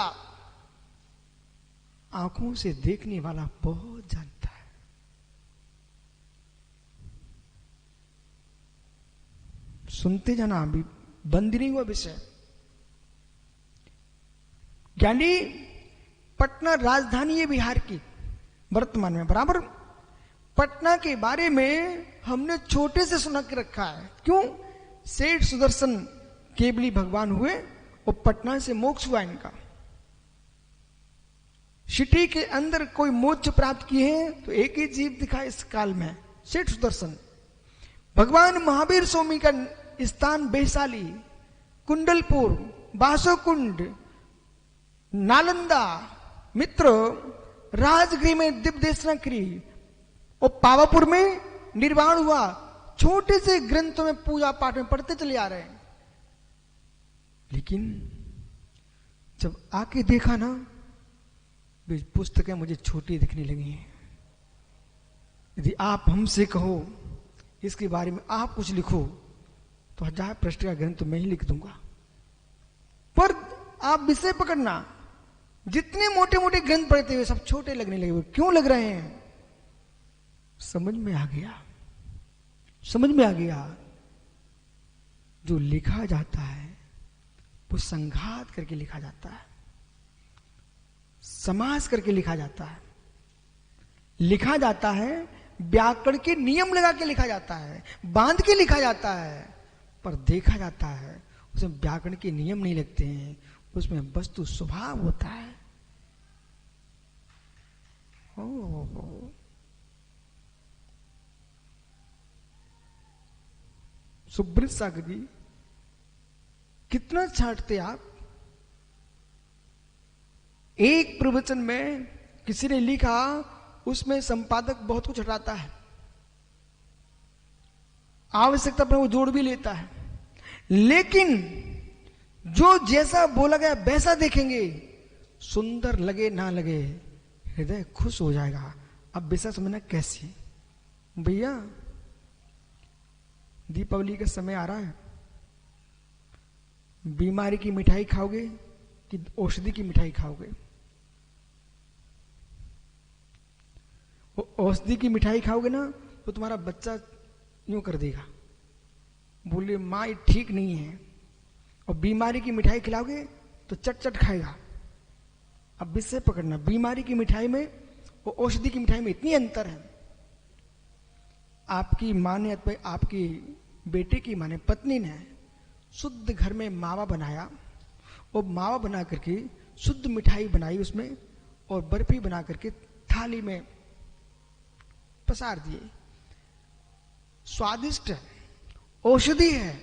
आंखों से देखने वाला बहुत जानता है। सुनते जाना, अभी बंद नहीं हुआ विषय। यानी पटना राजधानी है बिहार की वर्तमान में, बराबर। पटना के बारे में हमने छोटे से सुना के रखा है। क्यों? सेठ सुदर्शन केवली भगवान हुए और पटना से मोक्ष हुआ इनका। सिटी के अंदर कोई मोक्ष प्राप्त किए हैं तो एक ही जीव दिखा इस काल में, सेठ सुदर्शन। भगवान महावीर स्वामी का स्थान वैशाली, कुंडलपुर, बासुकुंड, नालंदा, मित्र राजगृह में दिव्य देशना करी और पावापुर में निर्वाण हुआ। छोटे से ग्रंथों में पूजा पाठ में पढ़ते चले आ रहे हैं। लेकिन जब आके देखा ना, पुस्तकें मुझे छोटी दिखने लगी हैं। यदि आप हमसे कहो इसके बारे में आप कुछ लिखो तो 1000 पृष्ठ का ग्रंथ तो मैं ही लिख दूंगा। पर आप विषय पकड़ना, जितने मोटे मोटे ग्रंथ पढ़ते हुए सब छोटे लगने लगे। क्यों लग रहे हैं? समझ में आ गया, समझ में आ गया। जो लिखा जाता है वो संघात करके लिखा जाता है, समास करके लिखा जाता है। लिखा जाता है, व्याकरण के नियम लगा के लिखा जाता है, बांध के लिखा जाता है। पर देखा जाता है उसमें व्याकरण के नियम नहीं लगते हैं, उसमें वस्तु स्वभाव होता है। सुब्रत सागर जी, कितना छांटते आप। एक प्रवचन में किसी ने लिखा, उसमें संपादक बहुत कुछ हटाता है, आवश्यकता पर वो जोड़ भी लेता है। लेकिन जो जैसा बोला गया वैसा देखेंगे, सुंदर लगे ना लगे, हृदय खुश हो जाएगा। अब विषय समझना कैसे? भैया दीपावली का समय आ रहा है, बीमारी की मिठाई खाओगे कि औषधि की मिठाई खाओगे? औषधि की मिठाई खाओगे ना तो तुम्हारा बच्चा यूं कर देगा, बोले माँ ये ठीक नहीं है। और बीमारी की मिठाई खिलाओगे तो चट चट खाएगा। अब विषय पकड़ना, बीमारी की मिठाई में और औषधि की मिठाई में इतनी अंतर है। आपकी माँ ने, अथवा आपकी बेटे की माँ ने, पत्नी ने शुद्ध घर में मावा बनाया और मावा बना करके शुद्ध मिठाई बनाई उसमें, और बर्फी बना करके थाली में पसार दिए। स्वादिष्ट है, औषधि है,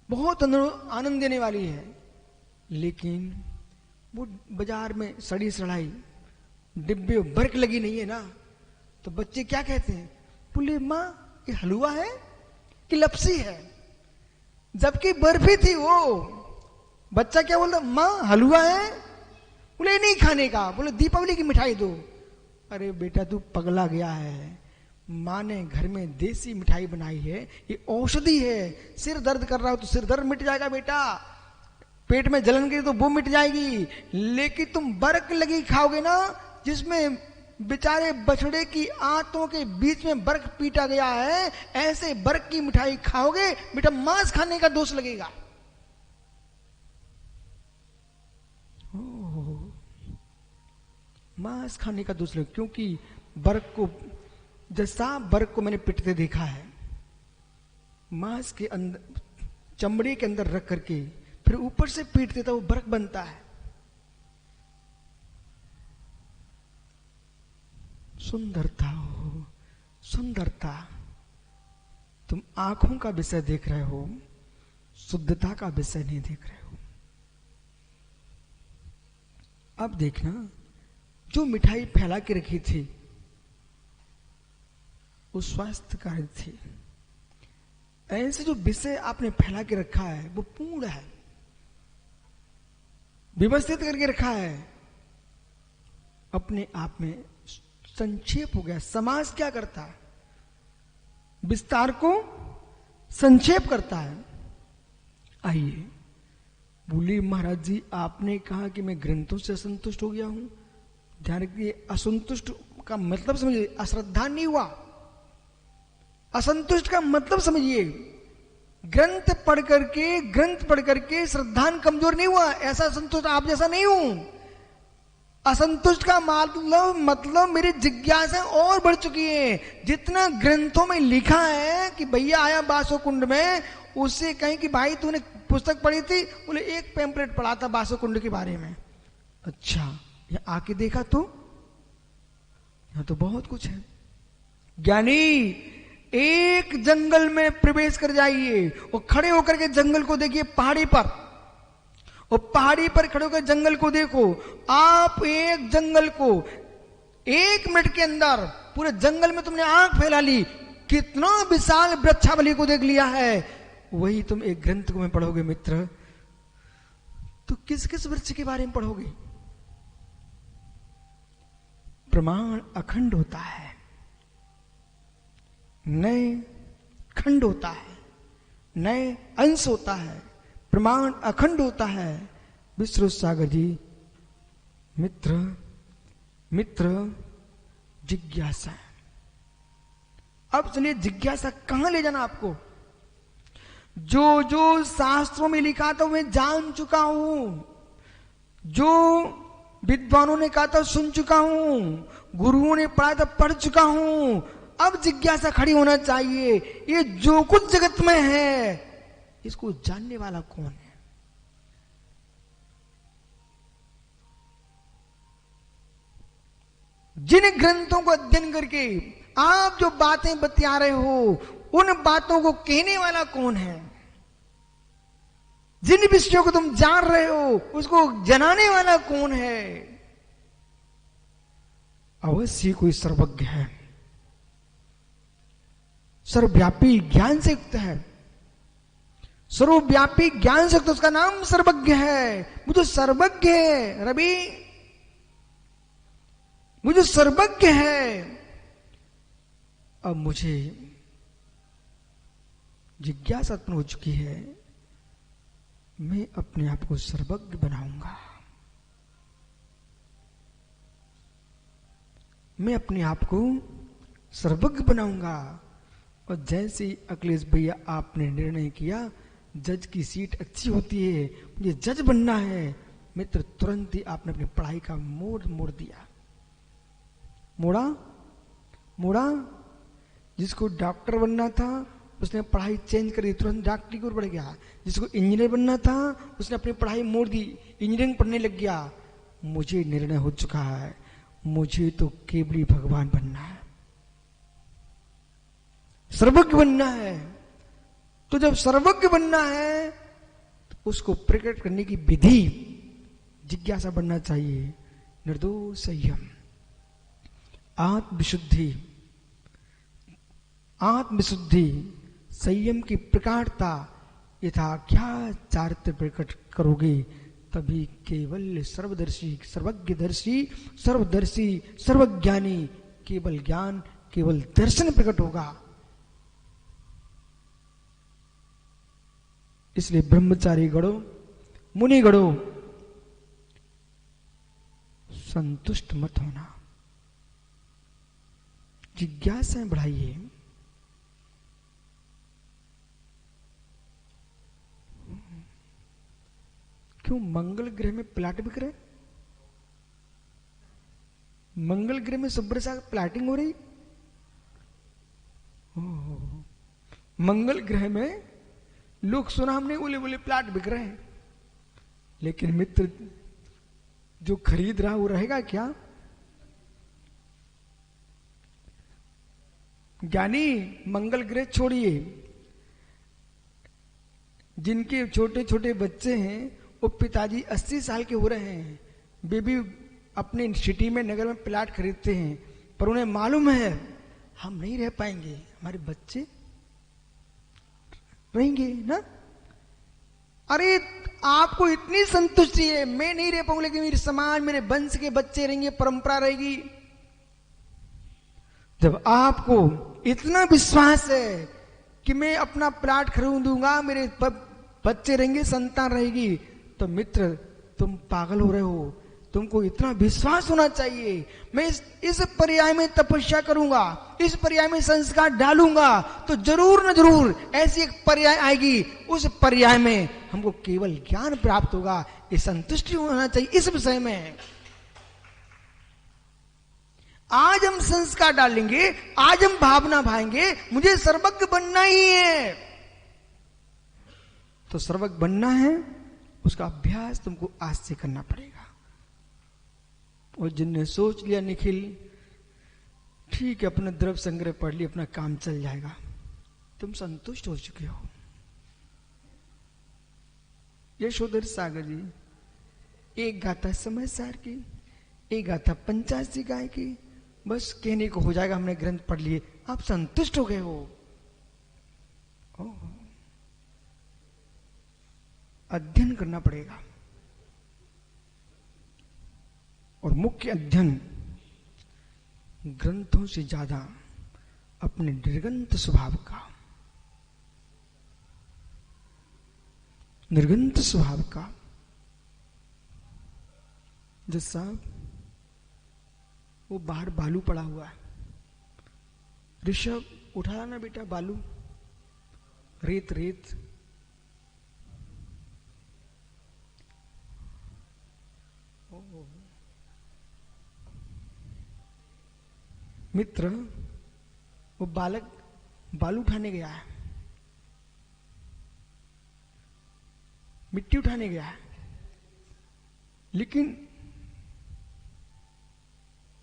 बहुत आनंद देने वाली है। लेकिन वो बाजार में सड़ी सड़ाई डिब्बे बर्फ लगी नहीं है ना, तो बच्चे क्या कहते हैं, बोले माँ ये हलवा है कि लपसी है, जबकि बर्फी थी वो। बच्चा क्या बोलता, माँ हलवा है, बोले नहीं खाने का, बोले दीपावली की मिठाई दो। अरे बेटा तू पगला गया है, माँ ने घर में देसी मिठाई बनाई है, ये औषधि है। सिर दर्द कर रहा हो तो सिर दर्द मिट जाएगा बेटा, पेट में जलन की तो वो मिट जाएगी, लेकिन तुम बर्फ लगी खाओगे ना, जिसमें बेचारे बछड़े की आंतों के बीच में बर्फ पीटा गया है, ऐसे बर्फ की मिठाई खाओगे बेटा, मांस खाने का दोष लगेगा। मांस खाने का दोष लगेगा, क्योंकि बर्फ को, जैसा बर्फ को मैंने पिटते देखा है, मांस के अंदर चमड़े के अंदर रख करके फिर ऊपर से पीटते तो वो बर्फ बनता है। सुंदरता हो, सुंदरता, तुम आंखों का विषय देख रहे हो, शुद्धता का विषय नहीं देख रहे हो। अब देखना, जो मिठाई फैला के रखी थी वो स्वास्थ्यकारी थी, ऐसे जो विषय आपने फैला के रखा है वो पूर्ण है, व्यवस्थित करके रखा है, अपने आप में संक्षेप हो गया। समाज क्या करता है, विस्तार को संक्षेप करता है। आइए, बोले महाराज जी आपने कहा कि मैं ग्रंथों से असंतुष्ट हो गया हूं। ध्यान रखिए, असंतुष्ट का मतलब समझिए, अश्रद्धा नहीं हुआ। असंतुष्ट का मतलब समझिए, ग्रंथ पढ़ करके श्रद्धा कमजोर नहीं हुआ, ऐसा असंतुष्ट आप जैसा नहीं हूं। असंतुष्ट का मतलब मेरी जिज्ञासा और बढ़ चुकी है। जितना ग्रंथों में लिखा है कि भैया आया बासो कुंड में, उससे कहीं कि भाई तूने पुस्तक पढ़ी थी, बोले एक पैम्पलेट पढ़ा था बासो कुंड के बारे में। अच्छा, ये आके देखा तो यहां तो बहुत कुछ है। ज्ञानी, एक जंगल में प्रवेश कर जाइए और खड़े होकर के जंगल को देखिए, पहाड़ी पर, और पहाड़ी पर खड़े होकर जंगल को देखो। आप एक जंगल को 1 मिनट के अंदर, पूरे जंगल में तुमने आंख फैला ली, कितना विशाल वृक्षावली को देख लिया है। वही तुम एक ग्रंथ को में पढ़ोगे मित्र, तो किस किस वृक्ष के बारे में पढ़ोगे? प्रमाण अखंड होता है, नए खंड होता है, नए अंश होता है, प्रमाण अखंड होता है। विश्व सागर जी, मित्र जिज्ञासा। अब चलिए, जिज्ञासा कहां ले जाना आपको? जो जो शास्त्रों में लिखा था मैं जान चुका हूं, जो विद्वानों ने कहा था सुन चुका हूं, गुरुओं ने पढ़ा था पढ़ चुका हूं। अब जिज्ञासा खड़ी होना चाहिए, ये जो कुछ जगत में है इसको जानने वाला कौन है? जिन ग्रंथों को अध्ययन करके आप जो बातें बतिया रहे हो, उन बातों को कहने वाला कौन है? जिन विषयों को तुम जान रहे हो, उसको जनाने वाला कौन है? अवश्य कोई सर्वज्ञ है, सर्वव्यापी ज्ञान से युक्त है, सर्वव्यापी ज्ञान से युक्त, उसका नाम सर्वज्ञ है। वो जो सर्वज्ञ है रवि, वो जो सर्वज्ञ है, अब मुझे जिज्ञासा उत्पन्न हो चुकी है, मैं अपने आप को सर्वज्ञ बनाऊंगा। मैं अपने आप को सर्वज्ञ बनाऊंगा। और जैसे अखिलेश भैया आपने निर्णय किया जज की सीट अच्छी होती है, मुझे जज बनना है, मित्र तुरंत ही आपने अपनी पढ़ाई का मोड़ दिया। मोड़ा जिसको डॉक्टर बनना था उसने पढ़ाई चेंज कर दी, तुरंत डॉक्टरी की ओर बढ़ गया। जिसको इंजीनियर बनना था उसने अपनी पढ़ाई मोड़ दी, इंजीनियरिंग पढ़ने लग गया। मुझे निर्णय हो चुका है, मुझे तो केवली भगवान बनना है, सर्वज्ञ बनना है। तो जब सर्वज्ञ बनना है तो उसको प्रकट करने की विधि जिज्ञासा बढ़ना चाहिए, निर्दोष संयम, आत्मविशुद्धि, आत्मविशुद्धि, संयम की प्रगाढ़ता, यथा क्या चारित्र प्रकट करोगे तभी केवल सर्वदर्शी, सर्वज्ञदर्शी, सर्वदर्शी, सर्वज्ञानी, केवल ज्ञान, केवल दर्शन प्रकट होगा। इसलिए ब्रह्मचारी गणों, मुनि गणों, संतुष्ट मत होना, जिज्ञासाएं बढ़ाइए। क्यों मंगल ग्रह में प्लाट बिक रहे? मंगल ग्रह में सुब्रसा प्लाटिंग हो रही। मंगल ग्रह में लोग सुना हमने बोले बोले प्लाट बिक रहे हैं, लेकिन मित्र जो खरीद रहा वो रहेगा क्या? ज्ञानी मंगल ग्रह छोड़िए, जिनके छोटे छोटे बच्चे हैं वो पिताजी 80 साल के हो रहे हैं, वे भी अपने सिटी में, नगर में प्लाट खरीदते हैं, पर उन्हें मालूम है हम नहीं रह पाएंगे, हमारे बच्चे रहेंगे ना। अरे आपको इतनी संतुष्टि है, मैं नहीं रह पाऊंगा लेकिन मेरे समाज, मेरे वंश के बच्चे रहेंगे, परंपरा रहेगी। जब आपको इतना विश्वास है कि मैं अपना प्लाट खरीदूंगा, मेरे बच्चे रहेंगे, संतान रहेगी, तो मित्र तुम पागल हो रहे हो। तुमको इतना विश्वास होना चाहिए, मैं इस पर्याय में तपस्या करूंगा, इस पर्याय में संस्कार डालूंगा, तो जरूर न जरूर ऐसी एक पर्याय आएगी, उस पर्याय में हमको केवल ज्ञान प्राप्त होगा। ये संतुष्टि होना चाहिए इस विषय में। आज हम संस्कार डालेंगे, आज हम भावना भाएंगे, मुझे सर्वज्ञ बनना ही है, तो सर्वज्ञ बनना है, उसका अभ्यास तुमको आज से करना पड़ेगा। और जिनने सोच लिया निखिल ठीक है अपना द्रव्य संग्रह पढ़ लिया, अपना काम चल जाएगा, तुम संतुष्ट हो चुके हो। यशोधर सागर जी एक गाथा समय सार की, एक गाथा 85 गाय की, बस कहने को हो जाएगा हमने ग्रंथ पढ़ लिए, आप संतुष्ट हो गए हो। अध्ययन करना पड़ेगा, और मुख्य अध्ययन ग्रंथों से ज्यादा अपने निर्गंत स्वभाव का, निर्गंत स्वभाव का। जज साहब वो बाहर बालू पड़ा हुआ है, ऋषभ उठा ना बेटा बालू, रेत रेत, मित्र वो बालक बालू उठाने गया है, मिट्टी उठाने गया है, लेकिन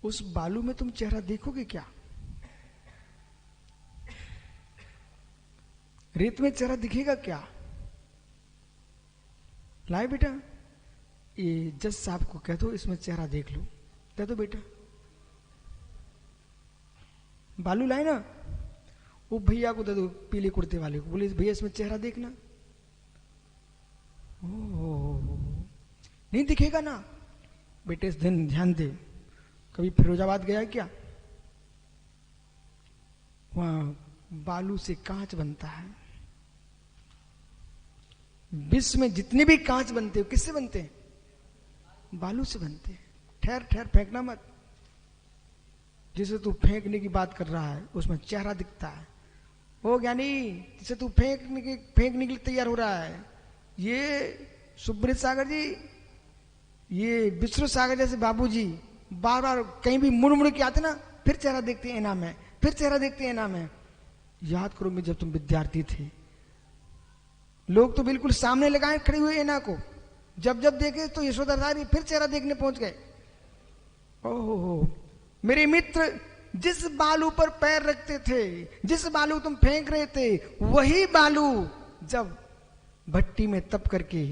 उस बालू में तुम चेहरा देखोगे क्या? रेत में चेहरा दिखेगा क्या? लाए बेटा, ये जज साहब को कह दो इसमें चेहरा देख लो, कह दो बेटा। बालू लाए ना, वो भैया को दे दो, पीले कुर्ते वाले को, बोले भैया इसमें चेहरा देखना। नहीं दिखेगा ना बेटे, इस दिन ध्यान दे। कभी फिरोजाबाद गया क्या? वहां बालू से कांच बनता है। विश्व में जितने भी कांच बनते हो किससे बनते हैं? बालू से बनते हैं। ठहर ठहर, फेंकना मत। जिसे तू फेंकने की बात कर रहा है उसमें चेहरा दिखता है। ओ ज्ञानी, जिसे तू फेंकने के लिए तैयार हो रहा है, ये सुब्रत सागर जी, ये विश्व सागर जैसे बाबूजी बार बार कहीं भी मुड़ मुड़ के आते ना, फिर चेहरा देखते हैं इनाम है, फिर चेहरा देखते हैं इनाम है। याद करो मैं जब तुम विद्यार्थी थे, लोग तो बिल्कुल सामने लगाए खड़े हुए इना को, जब जब देखे तो यशोधर फिर चेहरा देखने पहुंच गए। ओहो मेरे मित्र, जिस बालू पर पैर रखते थे, जिस बालू तुम फेंक रहे थे, वही बालू जब भट्टी में तप करके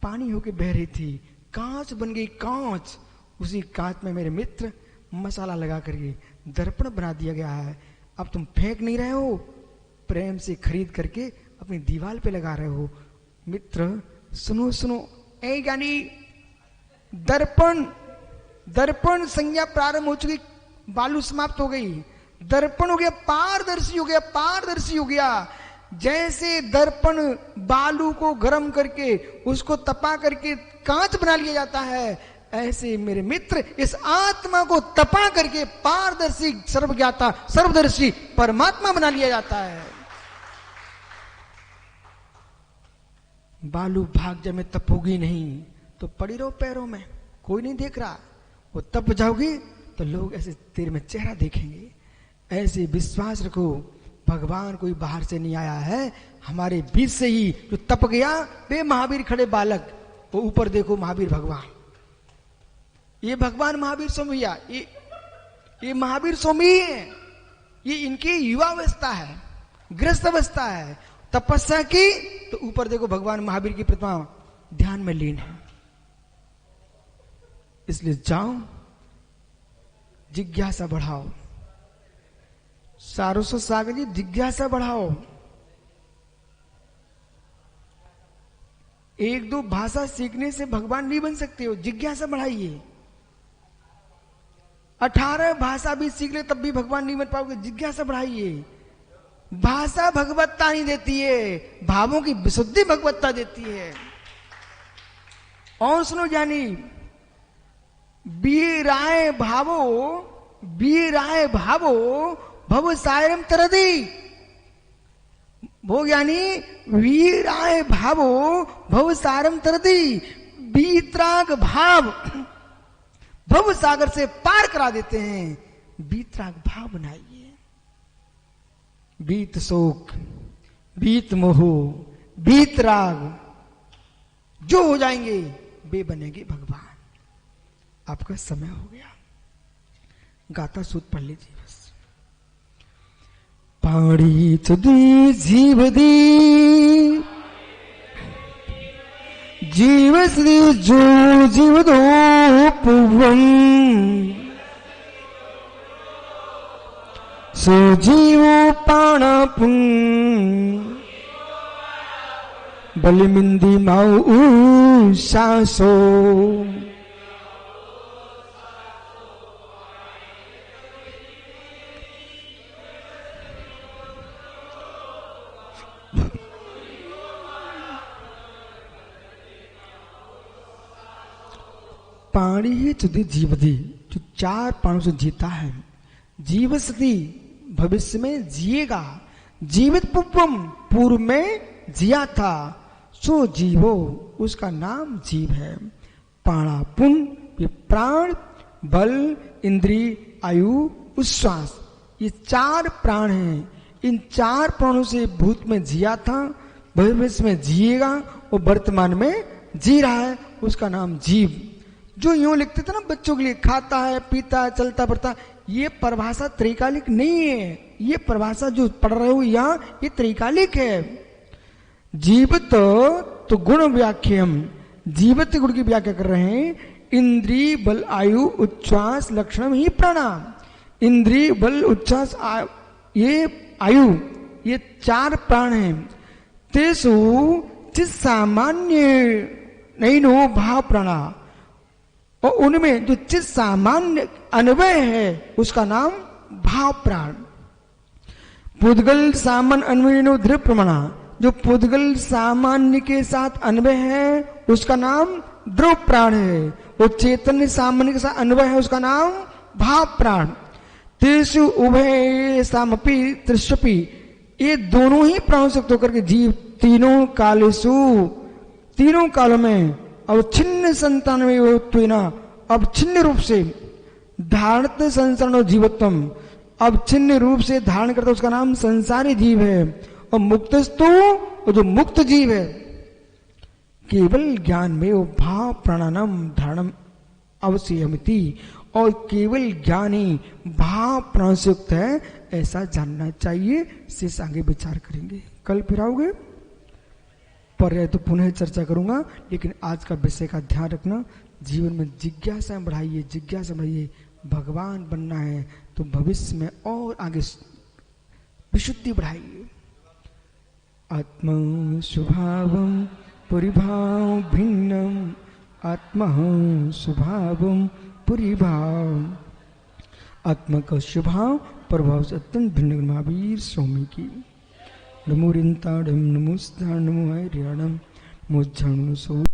पानी होके बह रही थी, कांच बन गई कांच। उसी कांच में मेरे मित्र मसाला लगा करके दर्पण बना दिया गया है। अब तुम फेंक नहीं रहे हो, प्रेम से खरीद करके अपनी दीवार पे लगा रहे हो। मित्र सुनो सुनो, ऐ ज्ञानी, दर्पण संज्ञा प्रारंभ हो चुकी, बालू समाप्त हो गई, दर्पण हो गया पारदर्शी, हो गया पारदर्शी, हो गया। जैसे दर्पण बालू को गर्म करके उसको तपा करके कांच बना लिया जाता है, ऐसे मेरे मित्र इस आत्मा को तपा करके पारदर्शी, सर्वज्ञाता, सर्वदर्शी परमात्मा बना लिया जाता है। बालू भाग जाए में तपोगी नहीं तो पड़ी रहो पैरों में, कोई नहीं देख रहा। वो तप जाओगी तो लोग ऐसे तेरे में चेहरा देखेंगे। ऐसे विश्वास रखो, भगवान कोई बाहर से नहीं आया है, हमारे बीच से ही जो तप गया। वे महावीर खड़े बालक, वो ऊपर देखो महावीर भगवान, ये भगवान महावीर स्वामी, ये महावीर स्वामी है। ये इनकी युवावस्था है, गृहस्थ अवस्था है। तपस्या की तो ऊपर देखो भगवान महावीर की प्रतिमा ध्यान में लीन है। इसलिए जाओ, जिज्ञासा बढ़ाओ। सारस्वत सागर जी, जिज्ञासा बढ़ाओ। एक दो भाषा सीखने से भगवान नहीं बन सकते हो, जिज्ञासा बढ़ाइए। 18 भाषा भी सीख ले तब भी भगवान नहीं बन पाओगे, जिज्ञासा बढ़ाइए। भाषा भगवत्ता नहीं देती है, भावों की विशुद्धि भगवत्ता देती है। और सुनो ज्ञानी, बीराय भावो भव सायरम तरदी। वो ज्ञानी वीराय भावो भव सारम तरदी, बीतराग भाव भव सागर से पार करा देते हैं। बीतराग भाव बनाइए। बीत शोक, बीत मोह, बीत राग जो हो जाएंगे वे बनेंगे भगवान। आपका समय हो गया, गाता सूत पढ़ लीजिए बस। पाड़ी तुदी जीव दी, जीव श्री जो जीव दो पूवम, सो जीवो पाणा पुं, बलिमिंदी माऊ सासो। पाणी ही तुझे जीवदी, जो 4 प्राणों से जीता है। जीवसती, भविष्य में जिएगा। जीवित पूर्वम, पूर्व में जिया था। सो जीवो, उसका नाम जीव है। पाणा पुन, ये प्राण, बल, इंद्री, आयु, उच्छ्वास, ये 4 प्राण हैं। इन 4 प्राणों से भूत में जिया था, भविष्य में जिएगा और वर्तमान में जी रहा है, उसका नाम जीव। जो यूं लिखते थे ना बच्चों के लिए, खाता है, पीता है, चलता बढ़ता, ये परिभाषा त्रैकालिक नहीं है। ये परिभाषा जो पढ़ रहे हो यहाँ, ये त्रैकालिक है। जीवित तो गुण व्याख्यम, जीवित गुण की व्याख्या कर रहे हैं। इंद्री बल आयु उच्छ्वास लक्षणम ही प्राणाम। इंद्री बल उच्छ्वास ये आयु, ये 4 प्राण हैं। तेसु चित सामान्य नहीं नो भाव प्राणा, और उनमें जो चित सामान्य अन्वय है उसका नाम भाव प्राण। पुद्गल सामान्य अन्वय नो ध्रुव प्रमाणा, जो पुद्गल सामान्य के साथ अन्वय है उसका नाम ध्रुव प्राण है। वो चैतन्य सामान्य के साथ अन्वय है उसका नाम भाव प्राण। तेषु उभय सामपि त्रिशपि, ये दोनों ही प्राणों से होकर के जीव तीनों कालेषु, तीनों कालों में अवच्छिन्न संतान में, अब छिन्न रूप से धारणत संसारण जीवत्वम, अब छिन्न रूप से धारण करता उसका नाम संसारी जीव है। और मुक्तस्तु, जो मुक्त जीव है, केवल ज्ञान में वो भाव प्राणानम धारणम अवश्यमिति, और केवल ज्ञानी भाव प्राण से युक्त है, ऐसा जानना चाहिए। शेष आगे विचार करेंगे। कल फिर आओगे, पर्याय तो पुनः चर्चा करूंगा, लेकिन आज का विषय का ध्यान रखना। जीवन में जिज्ञासा बढ़ाइए, जिज्ञासा बढ़ाइए। भगवान बनना है तो भविष्य में और आगे विशुद्धि बढ़ाइए। आत्मा स्वभावम परिभाव भिन्नम, आत्मा स्वभावम परिभाव। आत्मा का स्वभाव प्रभाव से अत्यंत भिन्न। महावीर स्वामी की नमो रिंताड़म नमो स्थान नमो हरियाणम नमो